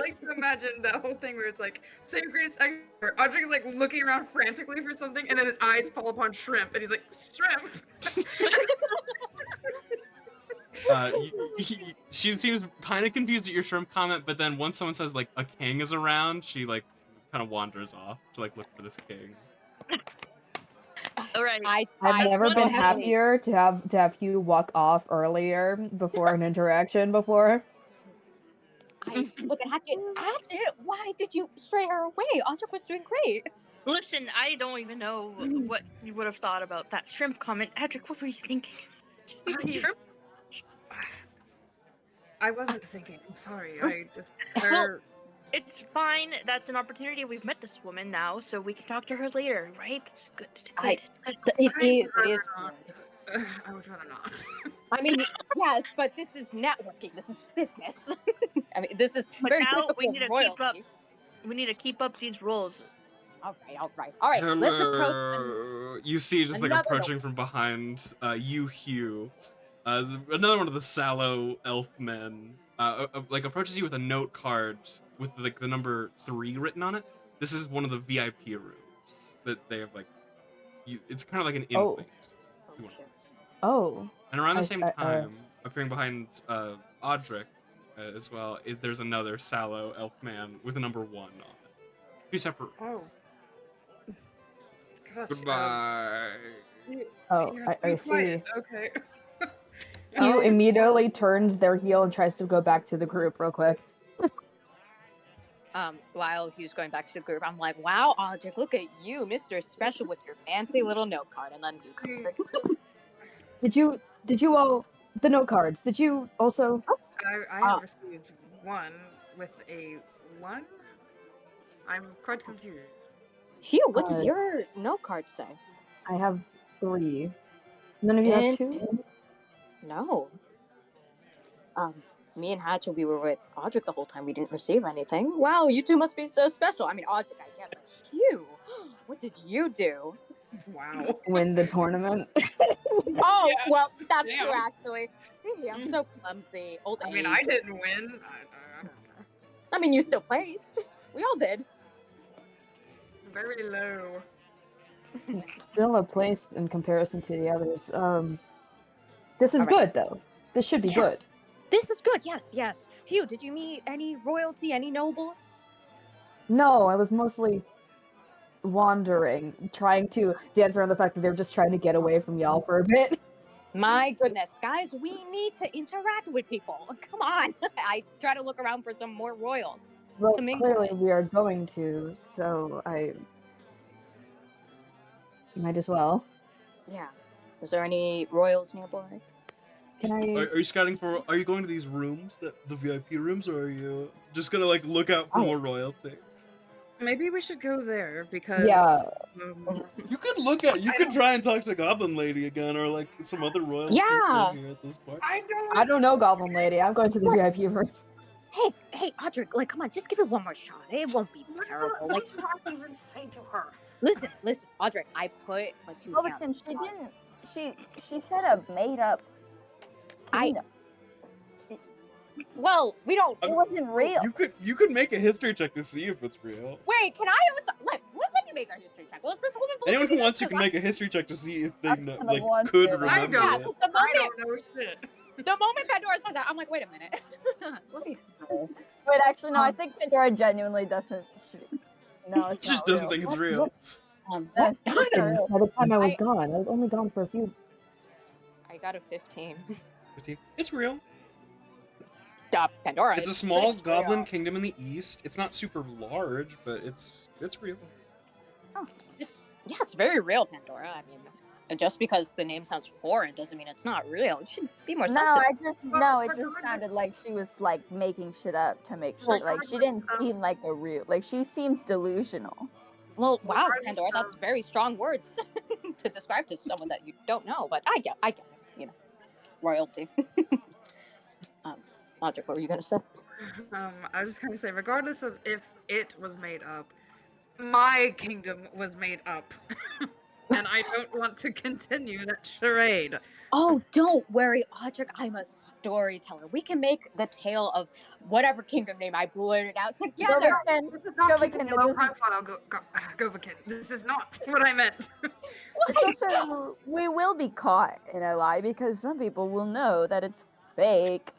like to imagine that whole thing where it's like, say your greatest expert. Audrey is like looking around frantically for something, and then his eyes fall upon shrimp, and he's like, shrimp. She seems kind of confused at your shrimp comment, but then once someone says like a king is around, she like kind of wanders off to like look for this king. All right. I've never been wonderful. happier to have Hugh walk off earlier before an interaction before. Look at Hatchet. Why did you stray her away? Audrey was doing great. Listen, I don't even know what you would have thought about that shrimp comment. Adric, what were you thinking? Shrimp? I wasn't thinking. I'm sorry. I just. Well, it's fine. That's an opportunity. We've met this woman now, so we can talk to her later, right? It's good. It's good. It is. I would rather not. I mean, yes, but this is networking. This is business. I mean, this is But very now typical we need to royalty. keep up. We need to keep up these roles. All right. Let's approach. Hello. You see, just like Another approaching from behind, you, Hugh. Another one of the sallow elf men, like approaches you with a note card with like the number 3 written on it. This is one of the VIP rooms that they have like. It's kind of like an Oh. invite. Oh. And around the I- same I- time, appearing behind Audric as well, there's another sallow elf man with a number 1 on it. 2 separate. Oh. Gosh. Goodbye. Oh, You're I too see. quiet. Okay. Hugh immediately turns their heel and tries to go back to the group real quick. While Hugh's going back to the group, I'm like, wow, Audrey, look at you, Mr. Special with your fancy little note card. And then Hugh comes like, Did you all the note cards? Did you also? I have received one with a 1. I'm quite confused. Hugh, what does Uh, your note card say? I have 3. None of you have 2. No. Me and Hatchet, we were with Audrey the whole time. We didn't receive anything. Wow, you two must be so special. I mean, Audrey, I get it. Hugh, what did you do? Wow. Win the tournament. Oh, Yeah. well, that's Damn. true, actually. See, I'm so clumsy. Old I mean, age. I didn't win. I don't know. I mean, you still placed. We all did. Very low. Still a place in comparison to the others. This is All right. good though. This should be Yeah. good. This is good. Yes. Hugh, did you meet any royalty, any nobles? No, I was mostly wandering, trying to dance around the fact that they're just trying to get away from y'all for a bit. My goodness, guys, we need to interact with people. Come on. I try to look around for some more royals. Well, To mingle clearly with. we are going to, so I might as well. Yeah. Is there any royals nearby? Can I? Are you scouting for? Are you going to these rooms, the VIP rooms, or are you just gonna like look out for Oh. more royalty? Maybe we should go there because Yeah. You could look at. You I could don't- try and talk to Goblin Lady again, or like some other royalty Yeah. here at this part. I don't know, Goblin Lady. I'm going to the VIP room. Hey, Audric, like, come on, just give it one more shot. It won't be terrible. Like, what do I even say to her? listen, Audric, I put like 2 Republican, hands. she didn't. She said a made up. I- kingdom. Well, we don't. It wasn't real. You could make a history check to see if it's real. Wait, can I also let me make a history check? Well, this woman. Anyone who believes wants, you this, can make a history check to see if they I know, kinda like want could to. I remember Yeah, don't. it. 'cause the I moment, don't know shit. the moment Pandora said that, I'm like, wait a minute. Let me. Wait, actually, no. I think Pandora genuinely doesn't. No, it's She just not doesn't real. think it's real. No, it's not And real. by the time I was I- gone, I was only gone for a few. I got a 15. It's real. Stop, Pandora. It's a small it's goblin real. kingdom in the east. It's not super large, but it's real. It's very real, Pandora. I mean, just because the name sounds foreign doesn't mean it's not real. It should be more No, sensitive. it just sounded like she was like making shit up to make sure. Like she didn't seem like a real. Like she seemed delusional. Well, wow, Regardless Pandora, that's of- very strong words to describe to someone that you don't know. But I get it. You know, royalty. Audric, what were you gonna say? I was just gonna say, regardless of if it was made up, my kingdom was made up, and I don't want to continue that charade. Oh, don't worry, Audric. I'm a storyteller. We can make the tale of whatever kingdom name I blurted out together. Govakin, This is not Govakin, keeping it a low doesn't- profile, Govakin. This is not what I meant. It's also we will be caught in a lie because some people will know that it's fake.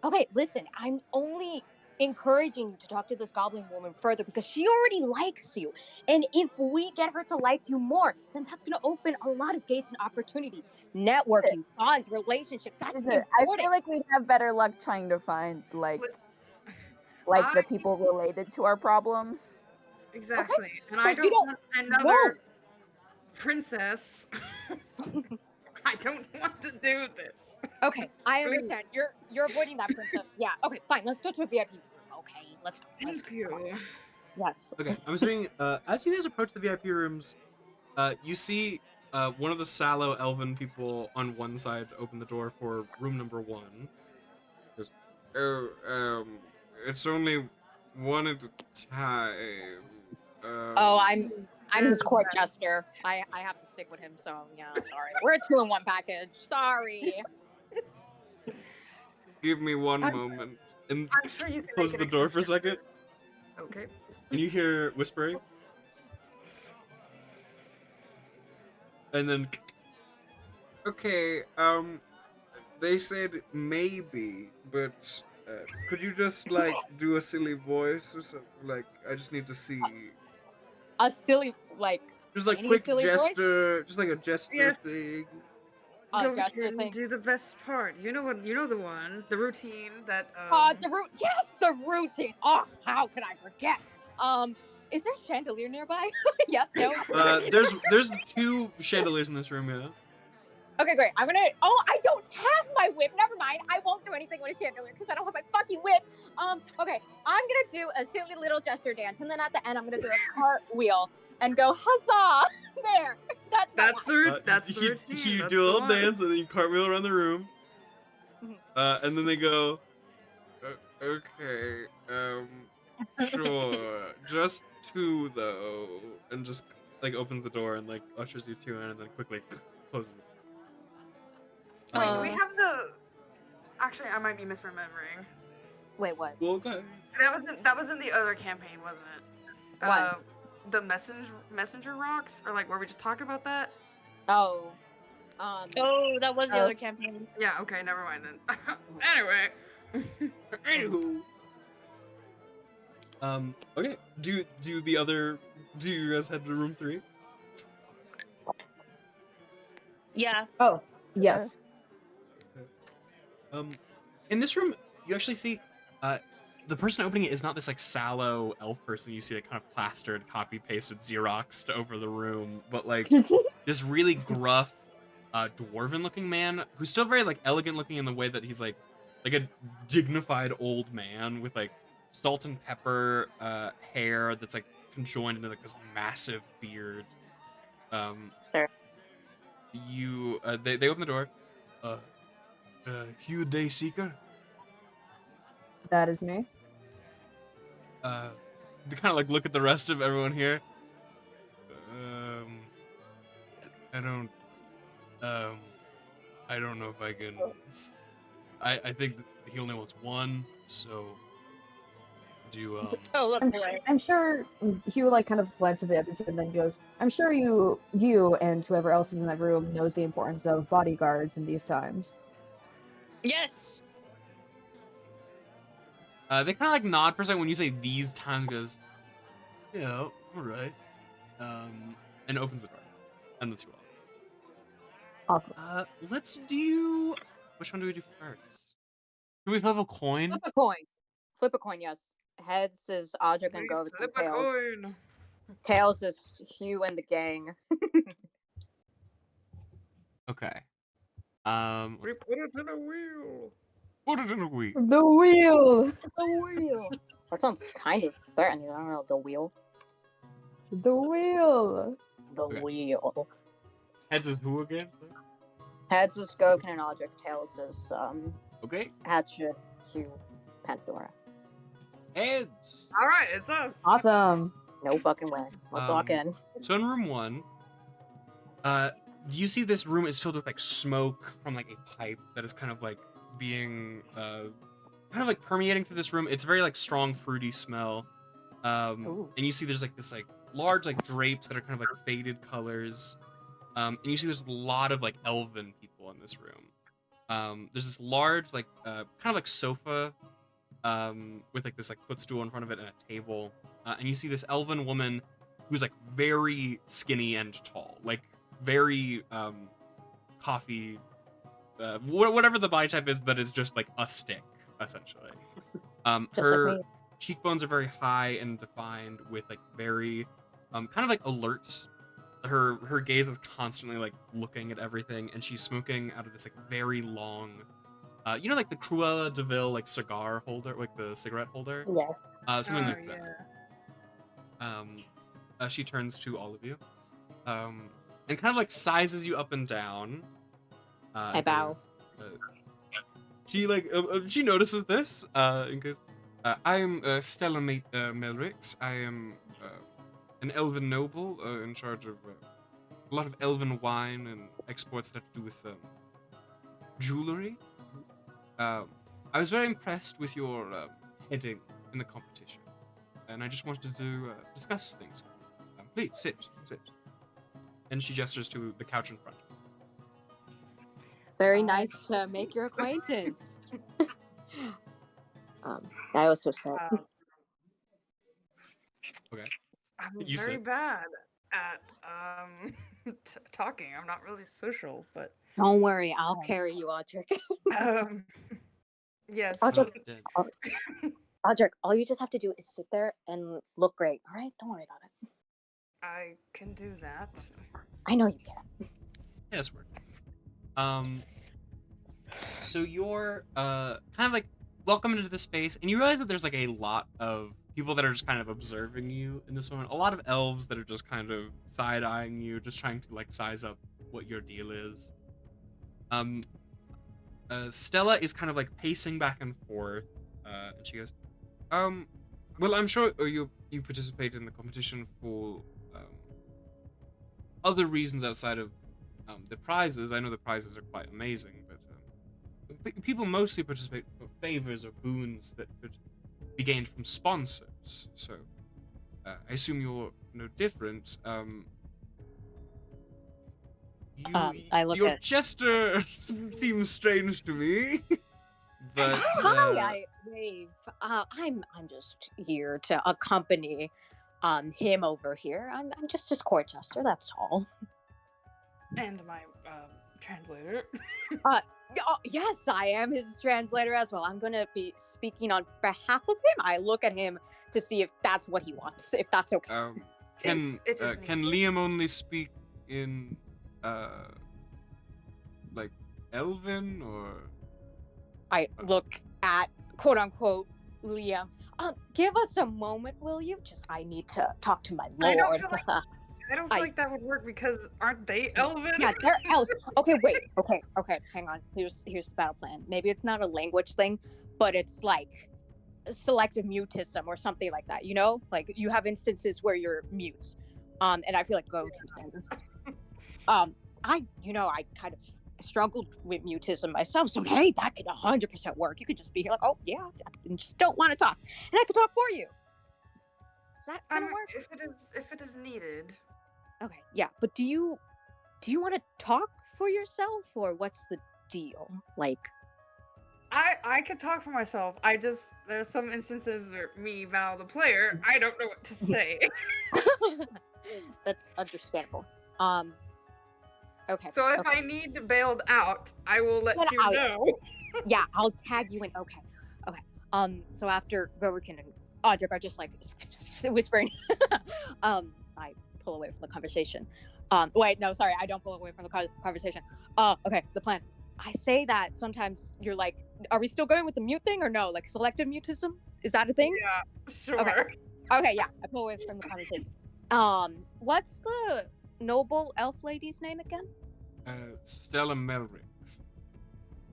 Okay, listen, I'm only encouraging you to talk to this goblin woman further because she already likes you. And if we get her to like you more, then that's going to open a lot of gates and opportunities. Networking, bonds, relationships. That's Listen, important. I feel like we'd have better luck trying to find like Listen, the I- people related to our problems. Exactly, and but I you don't don't want another princess. I don't want to do this. Okay, I Please. understand. You're avoiding that, princess. Yeah, okay, fine. Let's go to a VIP room. Okay, let's go. Thank you. Yes. Okay, I'm assuming as you guys approach the VIP rooms, you see one of the sallow elven people on one side open the door for room number 1. Goes, oh, it's only one at a time. Oh, I'm his Yes, court okay. jester. I have to stick with him, so yeah, sorry. We're a 2-in-1 package. Sorry. Give me one I'm- moment. And I'm sure you can close make the an door for a exception. second. Okay. And you hear whispering. And then okay, they said maybe, but could you just like do a silly voice or something? Like I just need to see. A silly, like, Just like Any quick silly voice? gesture, just like a gesture Yes. thing. jester Govakin, thing. do the best part. You know the one, the routine that. The root. Yes, the routine. Oh, how could I forget? Is there a chandelier nearby? Yes, no. There's 2 chandeliers in this room, yeah. Okay, great. I'm gonna. Oh, I don't have my whip. Never mind. I won't do anything with a chandelier because I don't have my fucking whip. Okay. I'm gonna do a silly little gesture dance, and then at the end, I'm gonna do a cartwheel and go huzzah! There. That's my That's the that's the you, routine. you that's do a the little one. dance and then you cartwheel around the room. Mhm. And then they go, okay, sure, just 2 though, and just like opens the door and like ushers you 2 in and then quickly closes it. Wait, do we Uh, have the? Actually, I might be misremembering. Wait, what? Well, okay. That was in the other campaign, wasn't it? What? The messenger rocks, or like where we just talk about that. Oh. Oh, that was the Oh. other campaign. Yeah. Okay. Never mind then. Anyway. Anywho. Okay. Do you guys head to room 3? Yeah. Oh, yes. In this room, you actually see, the person opening it is not this like sallow elf person you see like kind of plastered, copy pasted, Xeroxed over the room, but like this really gruff, dwarven-looking man who's still very like elegant-looking in the way that he's like a dignified old man with like salt and pepper hair that's like conjoined into like this massive beard. Sir. They open the door. Hugh Dayseeker. That is me. To kind of like look at the rest of everyone here. I don't know if I can. I think he only wants one, so do you, Oh, look, I'm sure Hugh like kind of glances at the other two and then goes, I'm sure you and whoever else is in that room knows the importance of bodyguards in these times. Yes. they kind of like nod for a second when you say these times. Goes, yeah, all right, and opens the door and lets you all. Awesome. Let's do. Which one do we do first? Do we flip a coin? Flip a coin. Flip a coin, yes. Heads is Audric and Please Govik flip and a Tails. coin. Tails is Hugh and the gang. Okay. We put it in a wheel. Put it in a wheel. The wheel! The wheel. That sounds kind of threatening. I don't know. The wheel. The wheel! The Okay. wheel. Heads is who again? Heads is Goken and Audric. Tails is Okay. Hatchet, Hugh, Pandora. Heads. All right, it's us. Awesome. No fucking way. Let's lock in. So in room 1, do you see this room is filled with like smoke from like a pipe that is kind of like being kind of like permeating through this room. It's very like strong fruity smell. Ooh. And you see there's like this like large like drapes that are kind of like faded colors. And you see there's a lot of like elven people in this room. There's this large like kind of like sofa with like this like footstool in front of it and a table. And you see this elven woman who's like very skinny and tall, like very coffee, whatever the body type is that is just like a stick essentially. Just Her like me. cheekbones are very high and defined with like very kind of like alert. Her gaze is constantly like looking at everything, and she's smoking out of this like very long you know, like the Cruella de Vil like cigar holder, like the cigarette holder. Yeah. Something Oh, like that. She turns to all of you, and kind of like sizes you up and down. I bow. She like she notices this and goes, "I am Stella Melrix. I am an elven noble in charge of a lot of elven wine and exports that have to do with jewelry. I was very impressed with your heading in the competition, and I just wanted to discuss things. Please sit. And she gestures to the couch in front. Very nice to make your acquaintance. I also said. Okay. I'm You very said- bad at talking. I'm not really social, but Don't worry, I'll carry you, Audric. yes. Audric, Dead. Audric, all you just have to do is sit there and look great. All right, don't worry about it. I can do that. I know you can. Yes, word. So you're kind of like welcome into the space, and you realize that there's like a lot of people that are just kind of observing you in this moment. A lot of elves that are just kind of side-eyeing you, just trying to like size up what your deal is. Stella is kind of like pacing back and forth, and she goes, well, I'm sure you participate in the competition for other reasons outside of the prizes. I know the prizes are quite amazing, but people mostly participate for favors or boons that could be gained from sponsors. So I assume you're no different. I look your at- gesture seems strange to me, but Hi, I wave. I'm just here to accompany him over here. I'm just his court jester, that's all. And my translator. Oh, yes, I am his translator as well. I'm gonna be speaking on behalf of him. I look at him to see if that's what he wants, if that's okay. Can it is can neat. Liam only speak in like Elven or? I look at quote unquote Liam. Give us a moment, will you? I need to talk to my I don't lord. feel like that would work because aren't they elven? Yeah, they're elves. Okay, wait. Okay, hang on. Here's the battle plan. Maybe it's not a language thing, but it's like selective mutism or something like that. You know, like you have instances where you're mute. And I feel like Go can understand this. I kind of struggled with mutism myself, so hey, that could 100% work. You could just be here like, oh yeah, I just don't want to talk, and I could talk for you. Is that gonna work? If it is needed. Okay, yeah, but do you want to talk for yourself, or what's the deal? Like, I could talk for myself. There's some instances where me, Val, the player, I don't know what to say. that's understandable. Okay. So if okay. I need bailed out, I will let Get you out. know. Yeah, I'll tag you in. Okay. So after Gorkin and Audrey are just like whispering, I pull away from the conversation. Wait, no, sorry, I don't pull away from the conversation. Okay, the plan. I say that sometimes you're like, are we still going with the mute thing or no? Like selective mutism? Is that a thing? Yeah, sure. Okay, yeah, I pull away from the conversation. What's the noble elf lady's name again? Stella Melrix.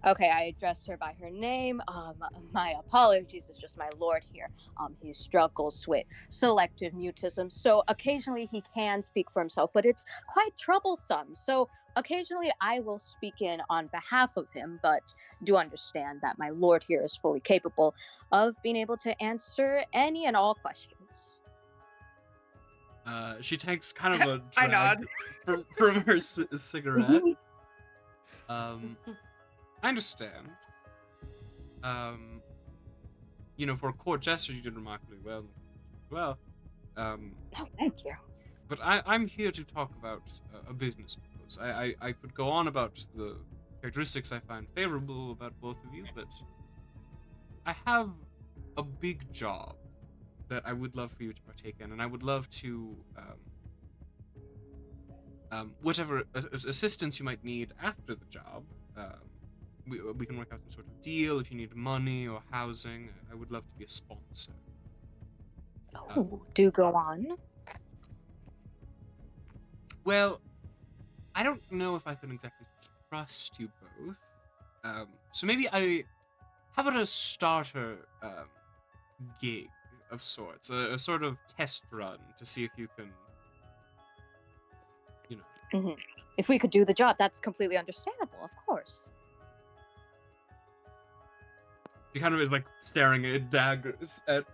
Okay, I addressed her by her name. My apologies, it's just my lord here. He struggles with selective mutism, so occasionally he can speak for himself, but it's quite troublesome. So occasionally I will speak in on behalf of him, but do understand that my lord here is fully capable of being able to answer any and all questions. She takes kind of a I drag nod. from her cigarette. I understand. For a court jester, you did remarkably well. Oh, thank you. But I'm here to talk about a business proposal. I could go on about the characteristics I find favorable about both of you, but I have a big job that I would love for you to partake in, and I would love to whatever assistance you might need after the job. We can work out some sort of deal if you need money or housing. I would love to be a sponsor. Do go on. Well, I don't know if I can exactly trust you both. So maybe how about a starter gig of sorts, a sort of test run to see if you can, If we could do the job, that's completely understandable, of course. She kind of is like staring at daggers at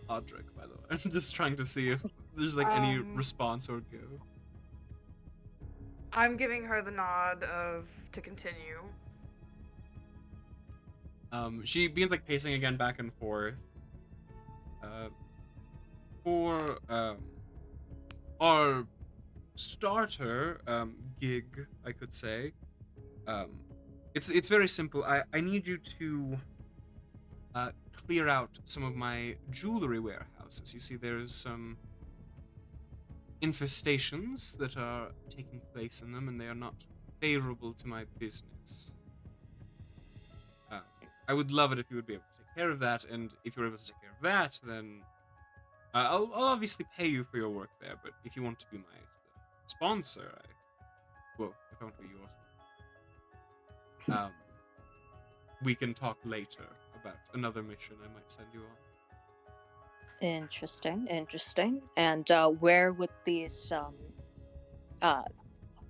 Audric, by the way. I'm just trying to see if there's like any response or go. I'm giving her the nod to continue. She begins like pacing again back and forth. For our starter gig, I could say, it's very simple. I need you to clear out some of my jewelry warehouses. You see, there's some infestations that are taking place in them, and they are not favorable to my business. I would love it if you would be able to take care of that, and if you're able to take care of that, then I'll obviously pay you for your work there, but if you want to be my sponsor, if I want to be your sponsor, we can talk later about another mission I might send you on. Interesting. And where would these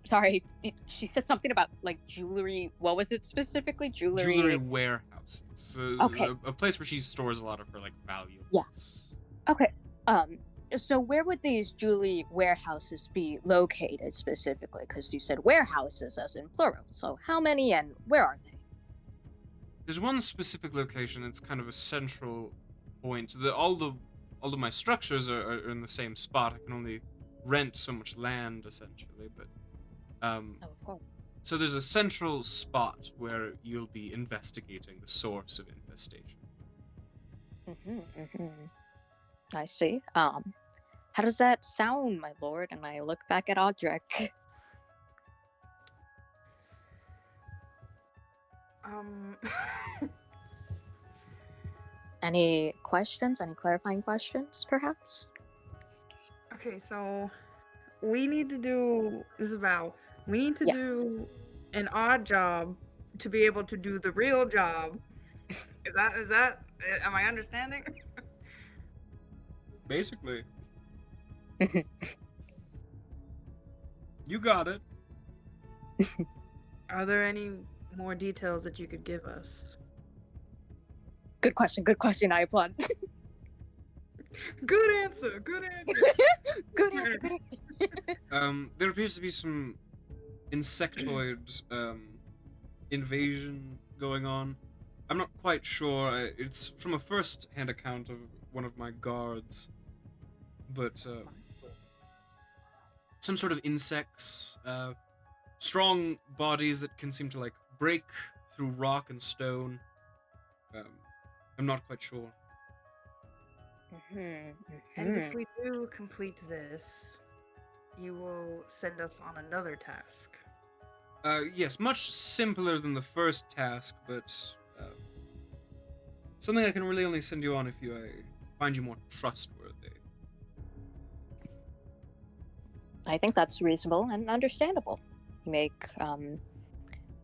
sorry, she said something about like jewelry. What was it specifically? Jewelry warehouses. So Okay. A place where she stores a lot of her like valuables. Yeah. Okay. So where would these jewelry warehouses be located specifically? Because you said warehouses as in plural. So how many and where are they? There's one specific location. It's kind of a central point. All of my structures are in the same spot. I can only rent so much land essentially, but Of course. so there's a central spot where you'll be investigating the source of infestation. I see. How does that sound, my lord? And I look back at Audrec. Um. Any questions? Any clarifying questions, perhaps? Okay, so we need to do this is Val. We need to Yeah. do an odd job to be able to do the real job. Is that am I understanding? Basically. You got it. Are there any more details that you could give us? Good question. Good question. I applaud. Good answer. Good answer. Good answer. Good answer. There appears to be some insectoid invasion going on. I'm not quite sure. It's from a first-hand account of one of my guards, but some sort of insects, strong bodies that can seem to like break through rock and stone. I'm not quite sure. And if we do complete this, you will send us on another task. Yes, much simpler than the first task, but something I can really only send you on if I find you more trustworthy. I think that's reasonable and understandable. You make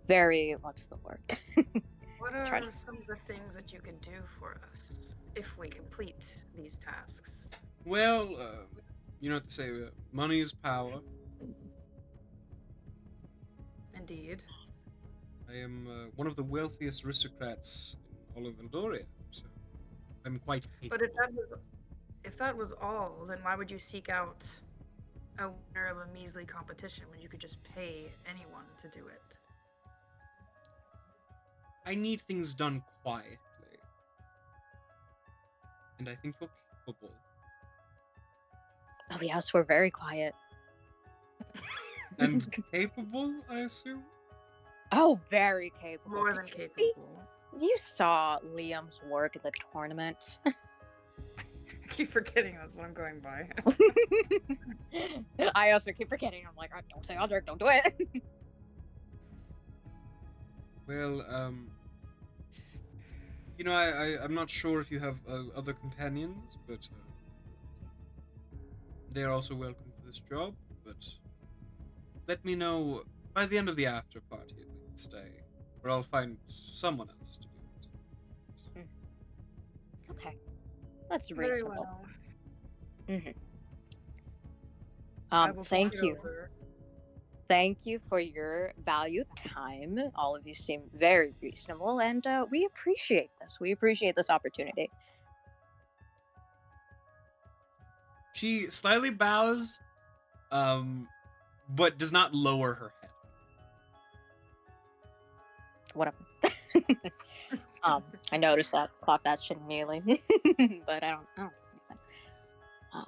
very what's the word? What Try are to- some of the things that you could do for us if we complete these tasks? Well, you know what they say, money is power. Indeed. I am one of the wealthiest aristocrats in all of Eldoria, so I'm quite But if that was all, then why would you seek out a winner of a measly competition when you could just pay anyone to do it? I need things done quietly. And I think you're capable. Oh yes, we're very quiet. And capable, I assume? Oh, very capable. More than Did you see- capable. You saw Liam's work at the tournament. I keep forgetting that's what I'm going by. I also keep forgetting. I'm like, don't say Aldrich, don't do it. Well, you know, I'm not sure if you have other companions, but they're also welcome for this job. But let me know by the end of the after party at least, or I'll find someone else to do it. Okay, that's Very reasonable. well. I will Thank think it you. over. Thank you for your valued time. All of you seem very reasonable, and we appreciate this. We appreciate this opportunity. She slightly bows, but does not lower her head. Whatever. I noticed that. Clock that shit immediately, but I don't say anything.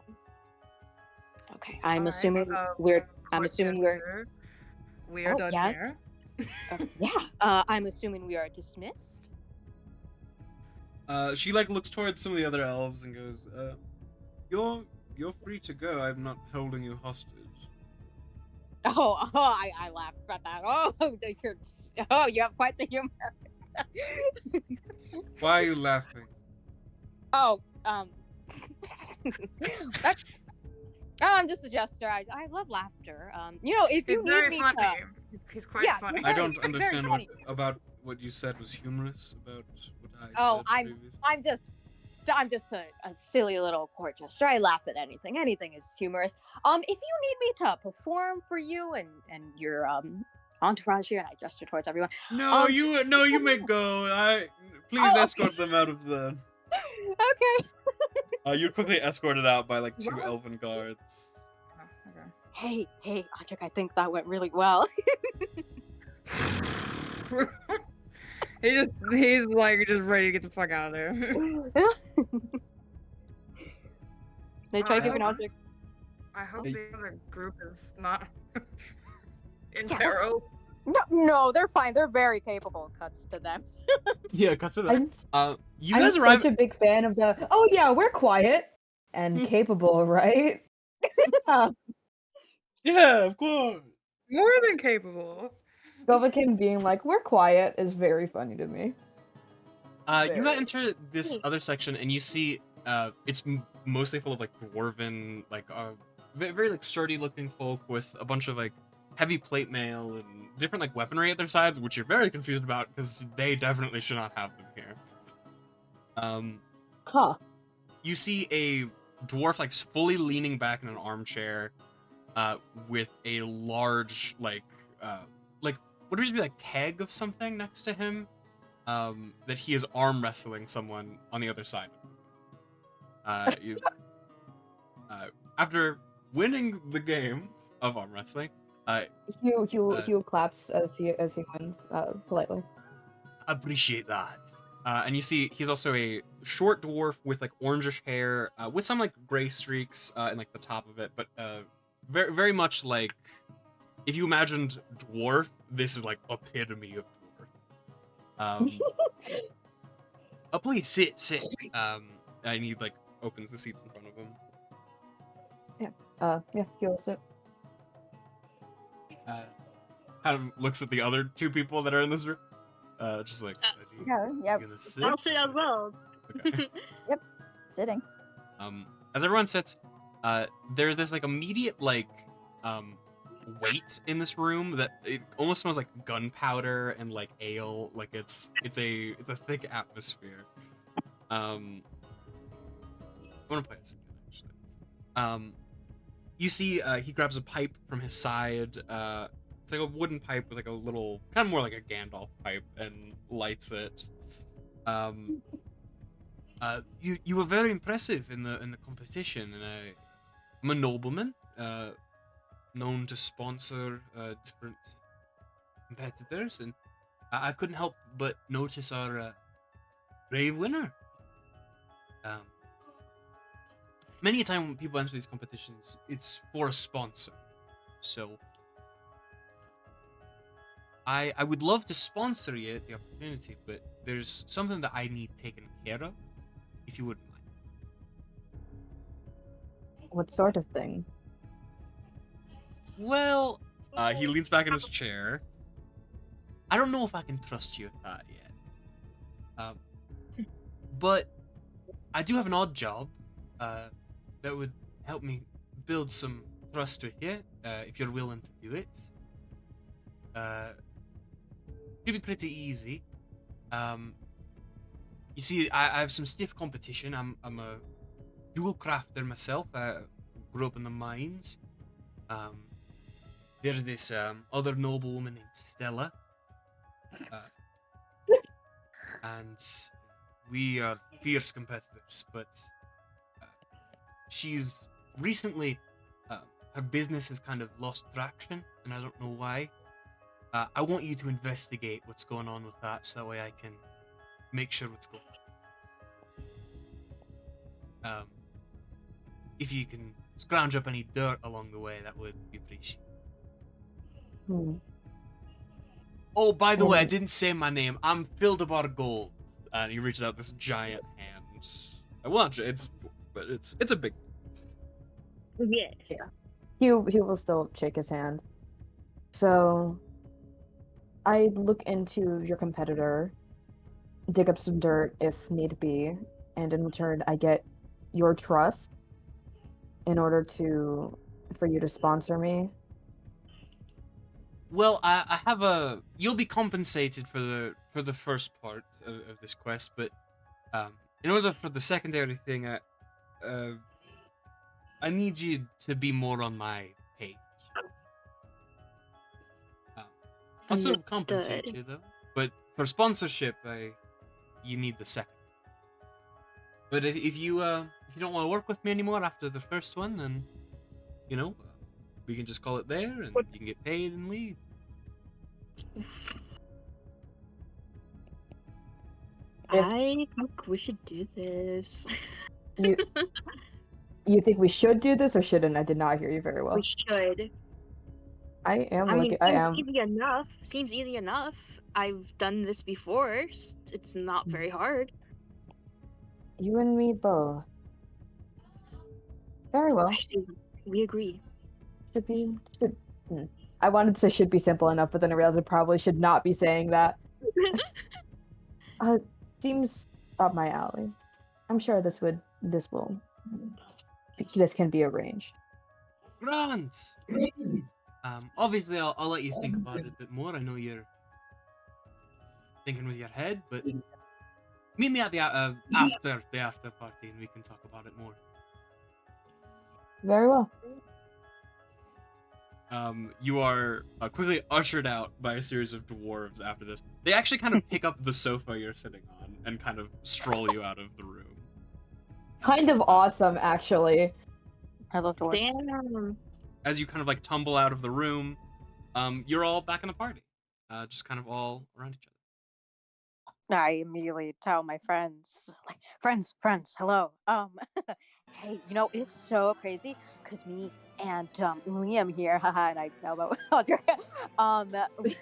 Okay, I'm Alright, assuming we're. I'm Court assuming we're. Jester, we are Oh, done yes. here. Yeah. I'm assuming we are dismissed. She like looks towards some of the other elves and goes, "You're free to go. I'm not holding you hostage." I laughed about that. You have quite the humor. Why are you laughing? I'm just a jester. I love laughter. If He's you need very me funny. to, He's quite Yeah, funny. I don't Very understand funny. about what you said was humorous about what I Oh, said previously. I'm just a silly little court jester. I laugh at anything. Anything is humorous. If you need me to perform for you and your entourage here, and I gesture towards everyone. No, you may go. Please Oh, escort them out of the. Okay. You're quickly escorted out by like two What? elven guards. Oh, Hey, Audric, I think that went really well. okay. He's like just ready to get the fuck out of there. They try I giving hope- Audric. I hope Hey. the other group is not in Yeah. peril. No, they're fine. They're very capable. Cuts to them. Yeah, cuts it I'm, you I'm guys arrive. such a big fan of the. Oh yeah, we're quiet and capable, right? Yeah, of course. More than capable. Govakin being like, we're quiet is very funny to me. You Very. enter this Hey. other section and you see it's mostly full of like dwarven, like very like sturdy looking folk with a bunch of like heavy plate mail and different like weaponry at their sides, which you're very confused about because they definitely should not have them here. Huh. You see a dwarf like fully leaning back in an armchair, with a large like what appears to be like keg of something next to him, that he is arm wrestling someone on the other side. After winning the game of arm wrestling, Hugh claps as he wins, politely. appreciate that. And you see he's also a short dwarf with like orangish hair, with some like gray streaks in like the top of it, but very very much like if you imagined dwarf, this is like epitome of dwarf. Please sit. And he like opens the seats in front of him. Yeah, Hugh will sit. Kind of looks at the other two people that are in this room. Just like, Yeah, you gonna sit? I'll sit as well. Okay. sitting. As everyone sits, there's this like immediate like weight in this room that it almost smells like gunpowder and like ale. Like it's a thick atmosphere. I want to play this again, actually. You see, he grabs a pipe from his side. It's like a wooden pipe with like a little, kind of more like a Gandalf pipe, and lights it. You were very impressive in the competition, and I'm a nobleman, known to sponsor different competitors, and I couldn't help but notice our brave winner. Many a time when people enter these competitions, it's for a sponsor. So I would love to sponsor you at the opportunity, but there's something that I need taken care of, if you wouldn't mind. What sort of thing? Well, he leans back in his chair. I don't know if I can trust you at that yet. But I do have an odd job that would help me build some trust with you, if you're willing to do it. Should be pretty easy. You see, I have some stiff competition. I'm a dual crafter myself. I grew up in the mines. There's this other noble woman named Stella. And we are fierce competitors, but she's recently, her business has kind of lost traction, and I don't know why. I want you to investigate what's going on with that, so that way I can make sure what's going on. If you can scrounge up any dirt along the way, that would be appreciated. Oh, by the way, I didn't say my name. I'm Fildabar Gold. And he reaches out this giant hand. Well, not but it's a big. Yeah. He will still shake his hand. So, I look into your competitor, dig up some dirt if need be, and in return, I get your trust in order for you to sponsor me. Well, I have a. You'll be compensated for the first part of this quest, but in order for the secondary thing, I need you to be more on my page. I'll still compensate you though, but for sponsorship, you need the second. But if you don't want to work with me anymore after the first one, then we can just call it there, and you can get paid and leave. I think we should do this. You think we should do this or shouldn't? I did not hear you very well. We should. I am I mean, looking. I seems am. easy enough. Seems easy enough. I've done this before. It's not very hard. You and me both. Very well. I see. We agree. Should be. I wanted to say should be simple enough, but then I realized I probably should not be saying that. Seems up my alley. I'm sure this can be arranged. Grant. Obviously, I'll let you think about it a bit more. I know you're thinking with your head, but meet me at the after the after party, and we can talk about it more. Very well. You are quickly ushered out by a series of dwarves after this. They actually kind of pick up the sofa you're sitting on and kind of stroll you out of the room. Kind of awesome, actually. I love dwarves. Damn. As you kind of like tumble out of the room, you're all back in the party, just kind of all around each other. I immediately tell my friends, like, friends, hello. Hey, you know, it's so crazy because me and Liam here, haha, and I elbow Audrey,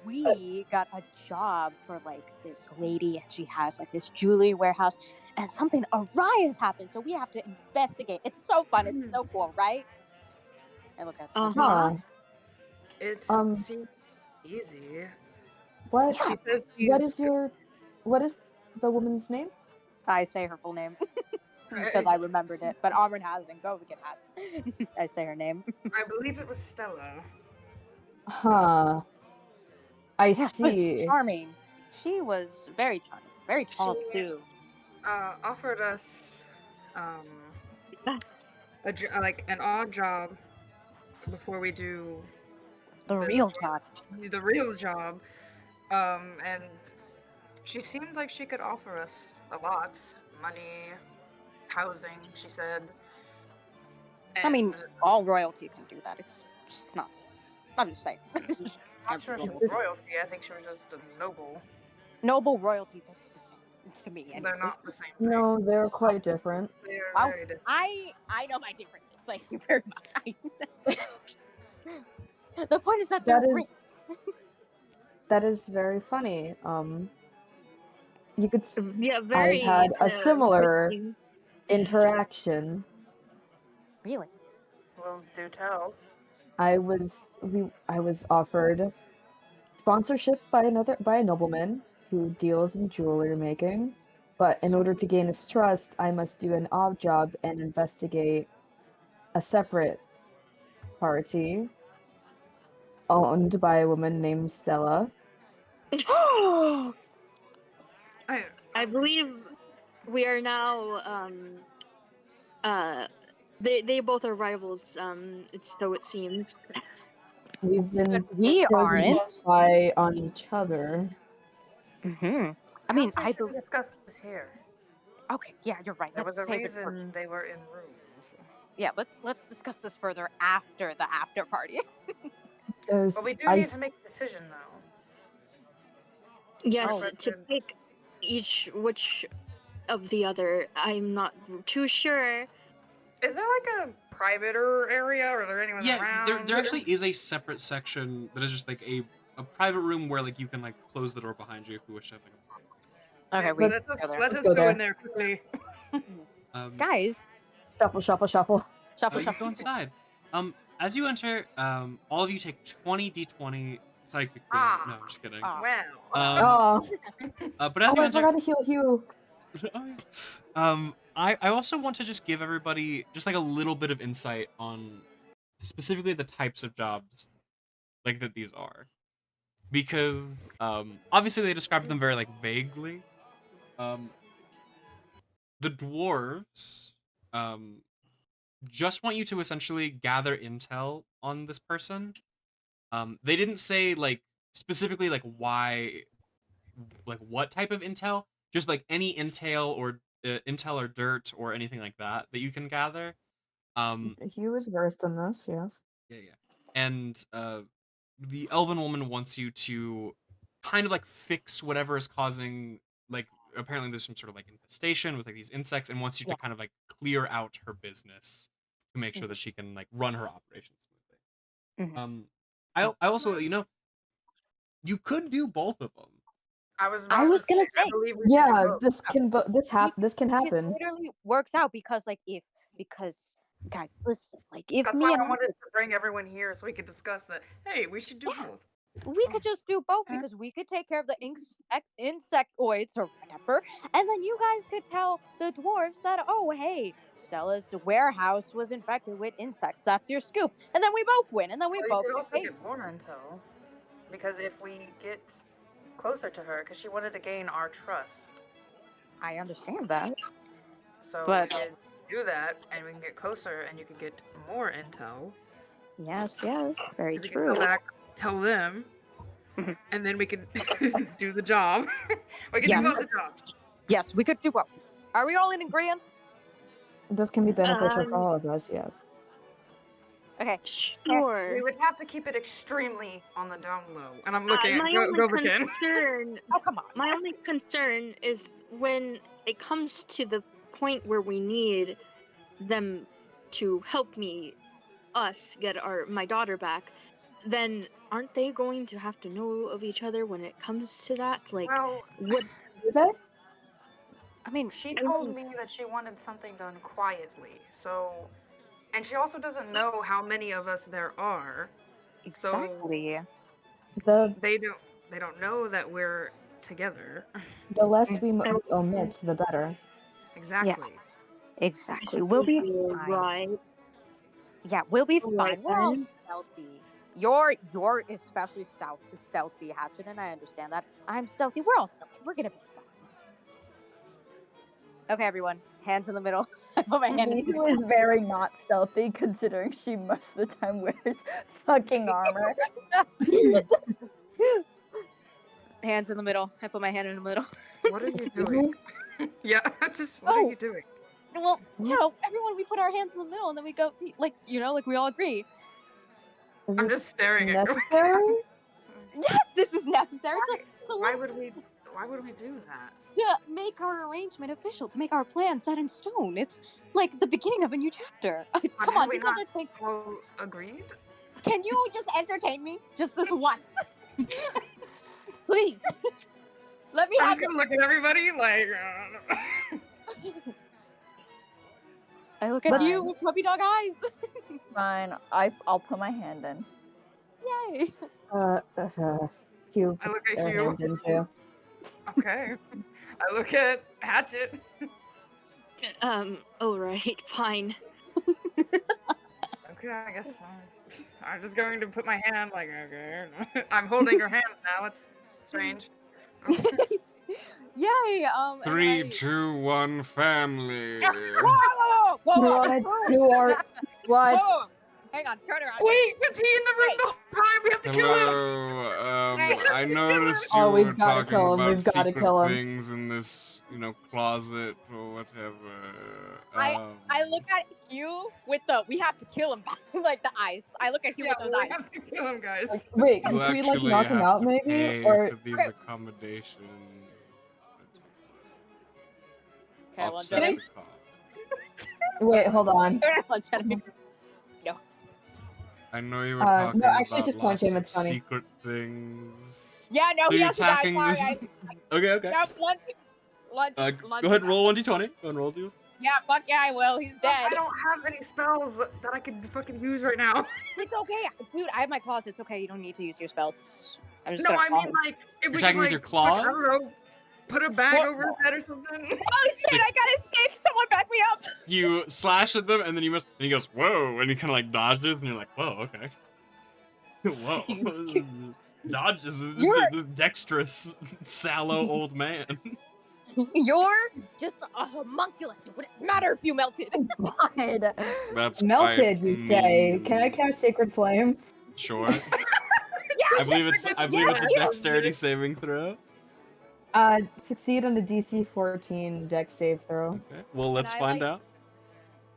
we got a job for like this lady, and she has like this jewelry warehouse, and something awry has happened, so we have to investigate. It's so fun, it's so cool, right? I look at Huh. It seems easy. What? She says What is the woman's name? I say her full name because I remembered it, but Auburn hasn't. Go get has. I say her name. I believe it was Stella. Huh. I Yeah, she was see. charming. She was very charming, very tall She- too. Offered us like an odd job before we do The real job. the real job, and she seemed like she could offer us a lot: money, housing. She said. I mean, And all royalty can do that. It's just not. I'm just saying. not sure she was royalty. I think she was just a noble. Noble royalty don't be the same to me. They're anyways. not the same thing. No, they're quite different. They're Well, very different. I know my differences. Thank you very much. The point is that That they're is- rich. That is very funny. You could Yeah, very. had a similar interesting. interaction. Really? Well, do tell. I was offered sponsorship by a nobleman who deals in jewelry making, but in order to gain his trust, I must do an odd job and investigate a separate party owned by a woman named Stella. I believe we are now. They both are rivals. So it seems. We've been We chosen to aren't. spy on each other. Mm-hmm. I mean, I believe. believe. Discuss this here. Okay, yeah, you're right. There was Let's a save it for- reason they were in rooms. Yeah, let's discuss this further after the after party. There's But we do I need s- to make a decision, though. Yes, Oh. to pick which of the other. I'm not too sure. Is there like a privater area, or are there anyone Yeah, around? there actually is a separate section that is just like a private room where like you can like close the door behind you if you wish to have like a Okay, we Let us, go there. let Let's us go go there. in there quickly. Guys, shuffle, shuffle, shuffle. shuffle, You shuffle. go inside. As you enter, all of you take 20 d20 psychic damage. Ah. No, I'm just kidding. Ah. Wow. But as you I enter, forgot to heal Hugh. Oh, yeah. I also want to just give everybody just like a little bit of insight on specifically the types of jobs like that these are, because obviously they described them very like vaguely. The dwarves just want you to essentially gather intel on this person. They didn't say like specifically like why, like what type of intel, just like any intel or dirt or anything like that you can gather. Hugh is versed in this, yes. Yeah. And the elven woman wants you to kind of like fix whatever is causing, like, apparently there's some sort of like infestation with like these insects, and wants you to kind of like clear out her business to make sure that she can like run her operations smoothly. I also, you know, you could do both of them. I was gonna say, I believe we should do Yeah, both. this can happen. It literally works out because like because guys, listen. Like, if That's me why and I wanted to bring everyone here so we could discuss that. Hey, we should do Yeah. both. we could just do both Okay. because we could take care of the insectoids or whatever, and then you guys could tell the dwarves that, oh, hey, Stella's warehouse was infected with insects. That's your scoop, and then we both win, and then we Or you both could get also paid. get more intel. Because if we get closer to her, because she wanted to gain our trust. I understand that. So But- we could do that, and we can get closer, and you can get more intel. Yes, very We can true. go back, tell them, Mhm. and then we can do the job. We can do Yes. both the jobs. Yes, we could do both. Are we all in agreement? This can be beneficial for Um, all of us, yes. Okay. Sure. We would have to keep it extremely on the down low. And I'm looking my at only Govakin. concern, Oh, come on. my only concern is when it comes to the point where we need them to help us get my daughter back, then aren't they going to have to know of each other when it comes to that? Like, Well, what? Do they? I mean, she told me that she wanted something done quietly. So, and she also doesn't know how many of us there are. exactly. The They don't know that we're together. the less we omit, the better. Exactly. Exactly. We'll be fine. Right. Yeah, we'll be Alright fine. We're all then. stealthy. You're especially stealthy, Hatchet, and I understand that. I'm stealthy. We're all stealthy. We're gonna be fine. Okay, everyone, hands in the middle. I put my hand in the Miku middle. is very not stealthy considering she most of the time wears fucking armor. Hands in the middle. I put my hand in the middle. What are you doing? Yeah, just what are Oh. you doing? Well, you know, everyone, we put our hands in the middle and then we go, like, you know, like we all agree. Is I'm this just staring at necessary? Yes, this is necessary Why would we do that? to make our arrangement official, to make our plan set in stone. It's like the beginning of a new chapter. Come have on, we just not- entertain. All agreed? Can you just entertain me just this once? Please. Let me I'm have just gonna look at everybody like. I look at you Fine. with puppy dog eyes. Fine, I'll put my hand in. Yay. Hugh I look at their Hugh. hand in too. Okay. I look at Hatchet. Alright, fine. Okay, I guess I'm just going to put my hand like okay. I'm holding her hands now. It's strange. Yay. And then 3, I- 2, 1, family. Whoa, whoa, whoa, whoa, What? You are what? whoa. Hang on, turn around. Wait, was he in the room the whole time? We have to kill him. Hello. Hey. I noticed you Oh, we've were gotta talking kill him, about we've gotta secret kill him. things in this, closet or whatever. I look at Hugh with the we have to kill him like the eyes. I look at Hugh Yeah, with those we eyes. have to kill him, guys. Like, wait, You can we like actually knock him have out to maybe? pay Or for these Okay. accommodations. Okay, well, Offset Jenny. the costs. wait, hold on. I know you were No, talking actually, about just punch lots him, of it's funny. secret things. Yeah, no, So he you're has to die. attacking Sorry, this. Okay. Yep, lunch. Go ahead, roll 1d20. Go ahead and roll, dude. Yeah, fuck yeah, I will. He's dead. I don't have any spells that I could fucking use right now. It's okay, dude. I have my claws. It's okay. You don't need to use your spells. I'm just No, gonna. I mean like if we attacking could with like your fucking, I claws? don't know, put a bag What? over his head or something. Oh shit! I got a stick. Someone back me up. You slash at them, and then and he goes, "Whoa!" and he kind of like dodges, and you're like, "Whoa, okay." Whoa, dodges You're- the dexterous, sallow old man. You're just a homunculus. It wouldn't matter if you melted. God. That's Melted, quite you say? Can I mean. cast Sacred Flame? Sure. I believe it's a dexterity saving throw. Succeed on the DC 14 Dex save throw. Okay. Well, let's I, find like- out.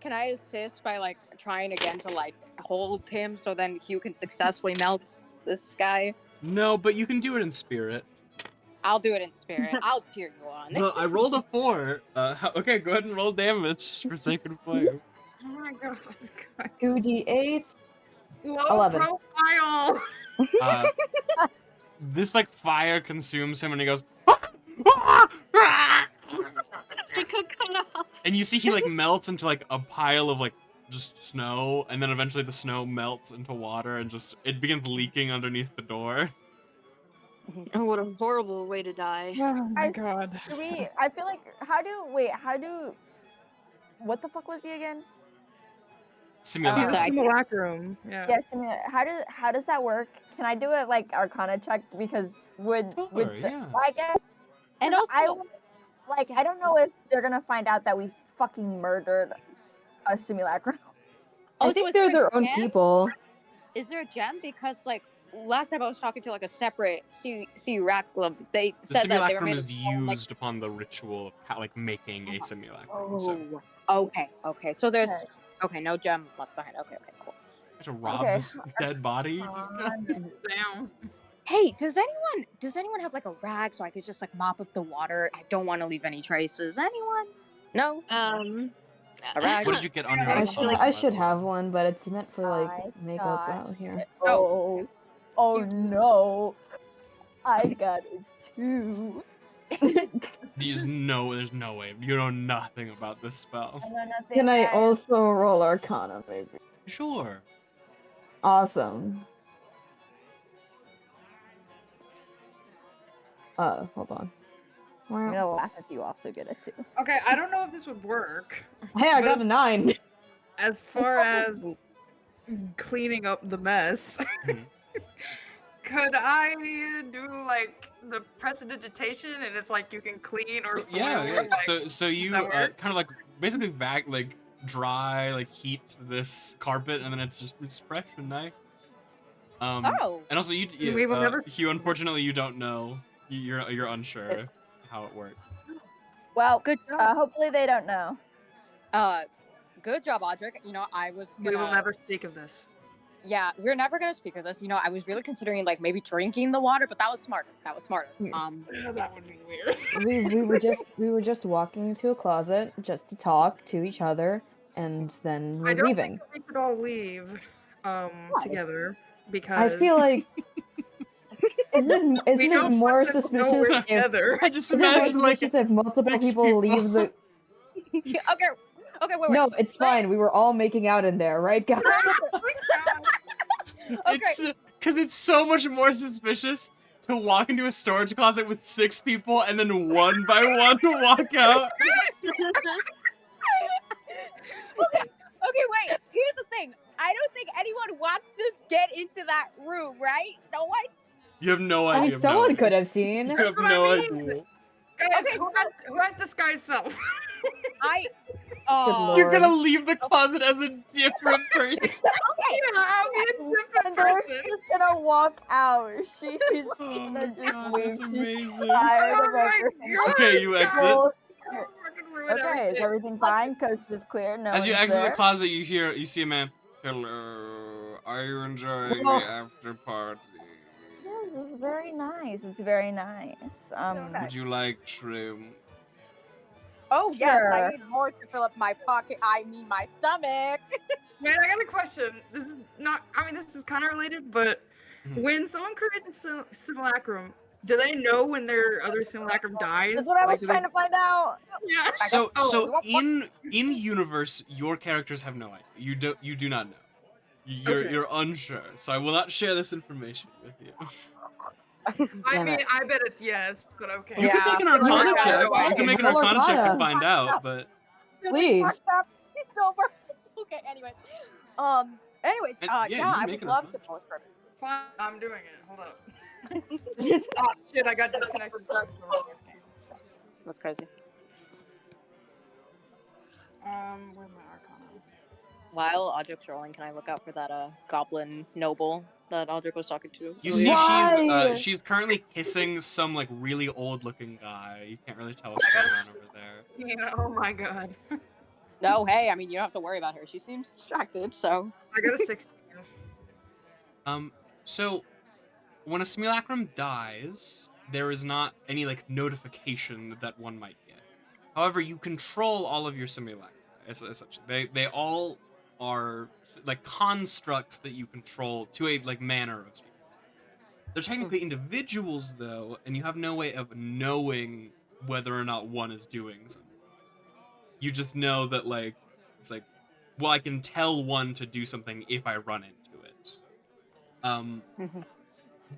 Can I assist by like trying again to like hold him so then Hugh can successfully melt this guy? No, but you can do it in spirit. I'll do it in spirit. I'll cheer you on. Well, I rolled a 4. Okay, go ahead and roll damage for Sacred Flame. Oh my god. 2d8. Low 11. profile. This like fire consumes him, and he goes. I could cut off. And you see he like melts into like a pile of like just snow, and then eventually the snow melts into water and just it begins leaking underneath the door. Oh, what a horrible way to die. Oh my Guys, god. Do we? I feel like what the fuck was he again? He's Simulacrum. a Okay. simulacrum. Yeah. Yes, I mean, how does that work? Can I do it like Arcana check? Because would Sure, yeah. I guess And 'cause also, I don't know if they're gonna find out that we fucking murdered a simulacrum. I also, think is they're there a their own gem? people. Is there a gem? Because like last time I was talking to like a separate simulacrum, they The said that they were simulacrum made is of stone, like, used upon the ritual of like making a simulacrum. So oh, okay. So there's no gem left behind. Okay, cool. I should rob Okay. this dead body. Just Damn. Hey, does anyone have like a rag so I could just like mop up the water? I don't want to leave any traces. Anyone? No? A rag? what did you get on your I Arcana should level? have one, but it's meant for like I makeup got out here. Oh no! I got it too. There's no way. You know nothing about this spell. I know nothing. Can I guys. also roll Arcana, maybe? Sure. Awesome. Hold on. I'm Wow. gonna laugh if you also get it too. Okay, I don't know if this would work. Hey, I But got a 9. as far as cleaning up the mess, Mhm. could I do like the prestidigitation and it's like you can clean or soil? Yeah. Like, So you that work? kind of like basically dry like heat this carpet, and then it's fresh and nice. Oh. And also we will never- Hugh, unfortunately you don't know. You're unsure how it works. Well, Good job. hopefully they don't know. Good job, Audric. You know, I was we will gonna. never speak of this. Yeah, we're never gonna speak of this. You know, I was really considering like maybe drinking the water, but that was smarter. That would be weird. we were just walking into a closet just to talk to each other, and then I we're don't leaving. think that we should all leave together I because feel like isn't we it don't more want them to know we're suspicious if together. I just isn't it more imagine like suspicious if multiple 6 people leave the? Okay, wait. No, it's fine. We were all making out in there, right, guys? Okay. Because it's so much more suspicious to walk into a storage closet with 6 people and then one by one walk out. Okay, wait. Here's the thing. I don't think anyone wants to get into that room, right? No one. You have no I idea. mean, someone could have seen. You have what I no mean. idea. Guys, Okay, who has disguised self? I. lord. You're gonna leave the closet as a different person. Yeah, I'll be a different And they're person. just gonna walk out. She's Oh my gonna just god, leave. that's She's amazing. tired Oh of my everything. god. Okay, you exit. Well, I'll fucking ruin Okay, is everything. everything fine? Coast is clear. No As you one's exit there. the closet, you see a man. Hello, are you enjoying Well- the after party? Yes, it's very nice. It's very nice. Would you like shrimp? Oh yes, I Sure. need more to fill up my pocket. I mean my stomach. Man, I got a question. This is not. I mean, this is kind of related, but Mhm. when someone creates a simulacrum, do they know when their other simulacrum dies? That's what I Like, was do they- trying to find out. Yeah. So Oh, in universe, your characters have no idea. You do not know. Okay. You're unsure. So I will not share this information with you. I Damn mean, it. I bet it's yes, but okay. You can make an Arcana Like, I check. don't know. You can make an Roll Arcana check to Arcana. find out, but Please. Fucked up. It's over. Okay. Anyways. Anyways. Yeah, you Yeah, can I make would an love Arcana to post for. Fine, I'm doing it. Hold up. Oh shit! I got disconnected. That's crazy. Where's my Arcana? While Audric's rolling, can I look out for that goblin noble that Audric was talking to? you see Why? she's currently kissing some like really old looking guy. You can't really tell what's going on over there. You know, oh my god. No, hey, I mean you don't have to worry about her. She seems distracted, so. I got a 16. So when a simulacrum dies, there is not any like notification that one might get. However, you control all of your simulacra. Essentially, they all are like constructs that you control to a like manner of speaking. They're technically individuals though, and you have no way of knowing whether or not one is doing something. You just know that like it's like well, I can tell one to do something if I run into it.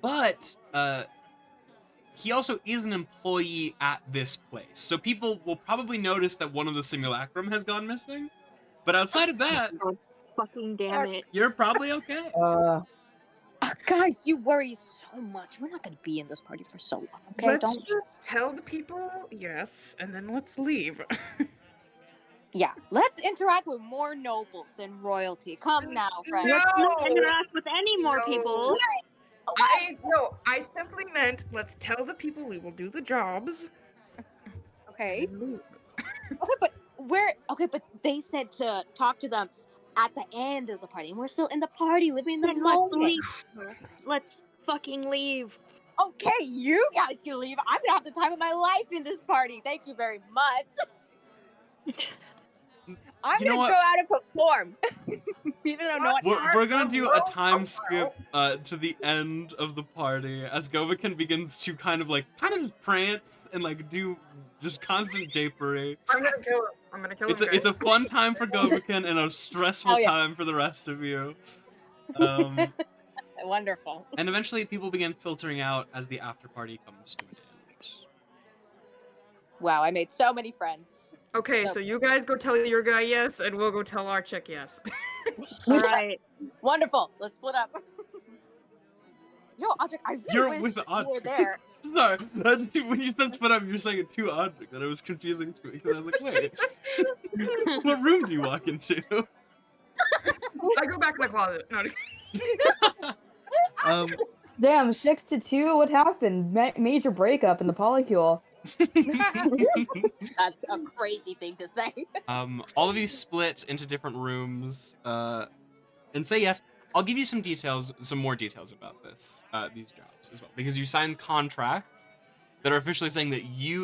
But he also is an employee at this place, so people will probably notice that one of the simulacrum has gone missing. But outside of that, God fucking damn it. you're probably okay. Guys, you worry so much. We're not gonna be in this party for so long, okay? Let's Don't. just tell the people yes, and then let's leave. Yeah, let's interact with more nobles and royalty. Come now, friends. No! Let's not interact with any more No. people. I simply meant let's tell the people we will do the jobs. Okay. and leave. Okay, but they said to talk to them at the end of the party, and we're still in the party, living in the Then let's moment. leave. Let's fucking leave. Okay, you guys can leave. I'm gonna have the time of my life in this party. Thank you very much. I'm You know gonna what? go out and perform, even though no one. We're gonna do a time skip to the end of the party as Govakin begins to kind of just prance and like do just constant japery. I'm gonna kill him. I'm gonna kill him. It's a fun time for Govakin and a stressful Oh, yeah. time for the rest of you. Wonderful. And eventually people begin filtering out as the after party comes to an end. Wow, I made so many friends. Okay, so you guys go tell your guy yes, and we'll go tell our chick yes. All right. Wonderful. Let's split up. Yo, Audric, I really You're wish with you were Audric. there. Sorry, when you said split up, you were saying it to Audric, that it was confusing to me because I was like, wait, what room do you walk into? I go back to my closet. No. Damn, 6-2. What happened? Major breakup in the polycule. That's a crazy thing to say. All of you split into different rooms, and say yes. I'll give you some more details about these jobs as well, because you signed contracts that are officially saying that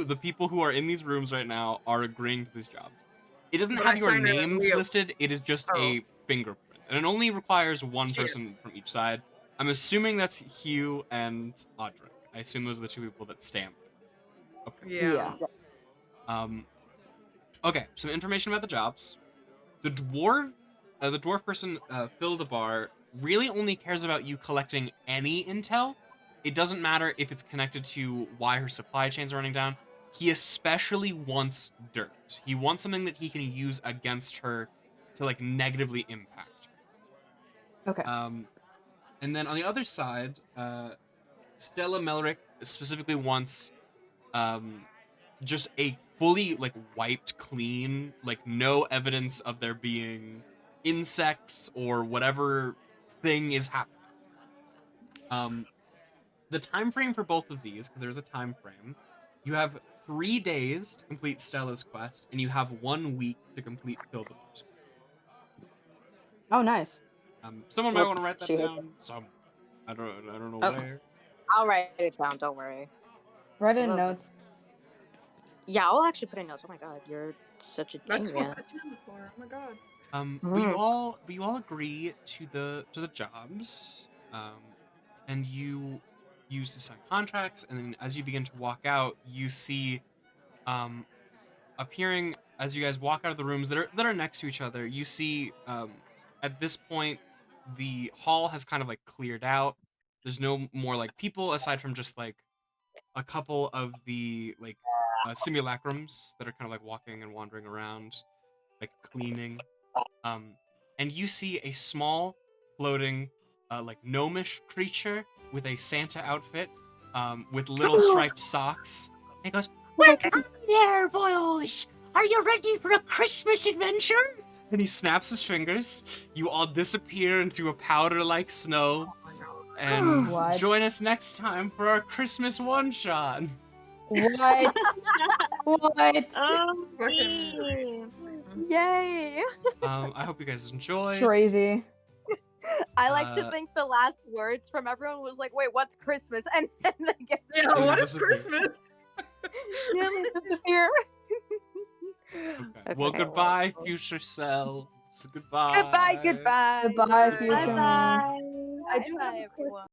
the people who are in these rooms right now, are agreeing to these jobs. It doesn't But have I your signed it names real- listed. It is just Oh. a fingerprint, and it only requires one Shit. person from each side. I'm assuming that's Hugh and Audric. I assume those are the two people that stamped. Okay. Yeah. Okay, some information about the jobs. The dwarf person, Fildabar, really only cares about you collecting any intel. It doesn't matter if it's connected to why her supply chains are running down. He especially wants dirt. He wants something that he can use against her to like negatively impact her. Okay. And then on the other side, Stella Melrick specifically wants just a fully like wiped clean, like no evidence of there being insects or whatever thing is happening. The time frame for both of these, because there's a time frame, you have 3 days to complete Stella's quest, and you have 1 week to complete Fildabar's. Oh, nice. Someone might What want to write that she hit down. I don't know Okay. where. I'll write it down. Don't worry. Write it in Love it. notes. Yeah, I'll actually put in notes. Oh my god, you're such a That's what genius. this is for. Oh my god. But you all agree to the jobs, and you use to sign contracts, and then as you begin to walk out, you see, appearing as you guys walk out of the rooms that are next to each other. You see, at this point, the hall has kind of like cleared out. There's no more like people aside from just like a couple of the like simulacrums that are kind of like walking and wandering around, like cleaning. And you see a small floating like gnomish creature with a Santa outfit, with little striped socks. And he goes, "Welcome there, boys! Are you ready for a Christmas adventure?" And he snaps his fingers. You all disappear into a powder-like snow. And What? join us next time for our Christmas one-shot. What? What? Oh, Fucking- Yay! I hope you guys enjoy. Crazy. I like to Uh, think the last words from everyone was like, "Wait, what's Christmas?" And then they get Yeah, They what is disappear. Christmas? yeah, they disappear. Okay. Well, Okay, goodbye, well. future selves. Goodbye. Goodbye, goodbye. Goodbye, future me. bye bye. Bye, bye, everyone.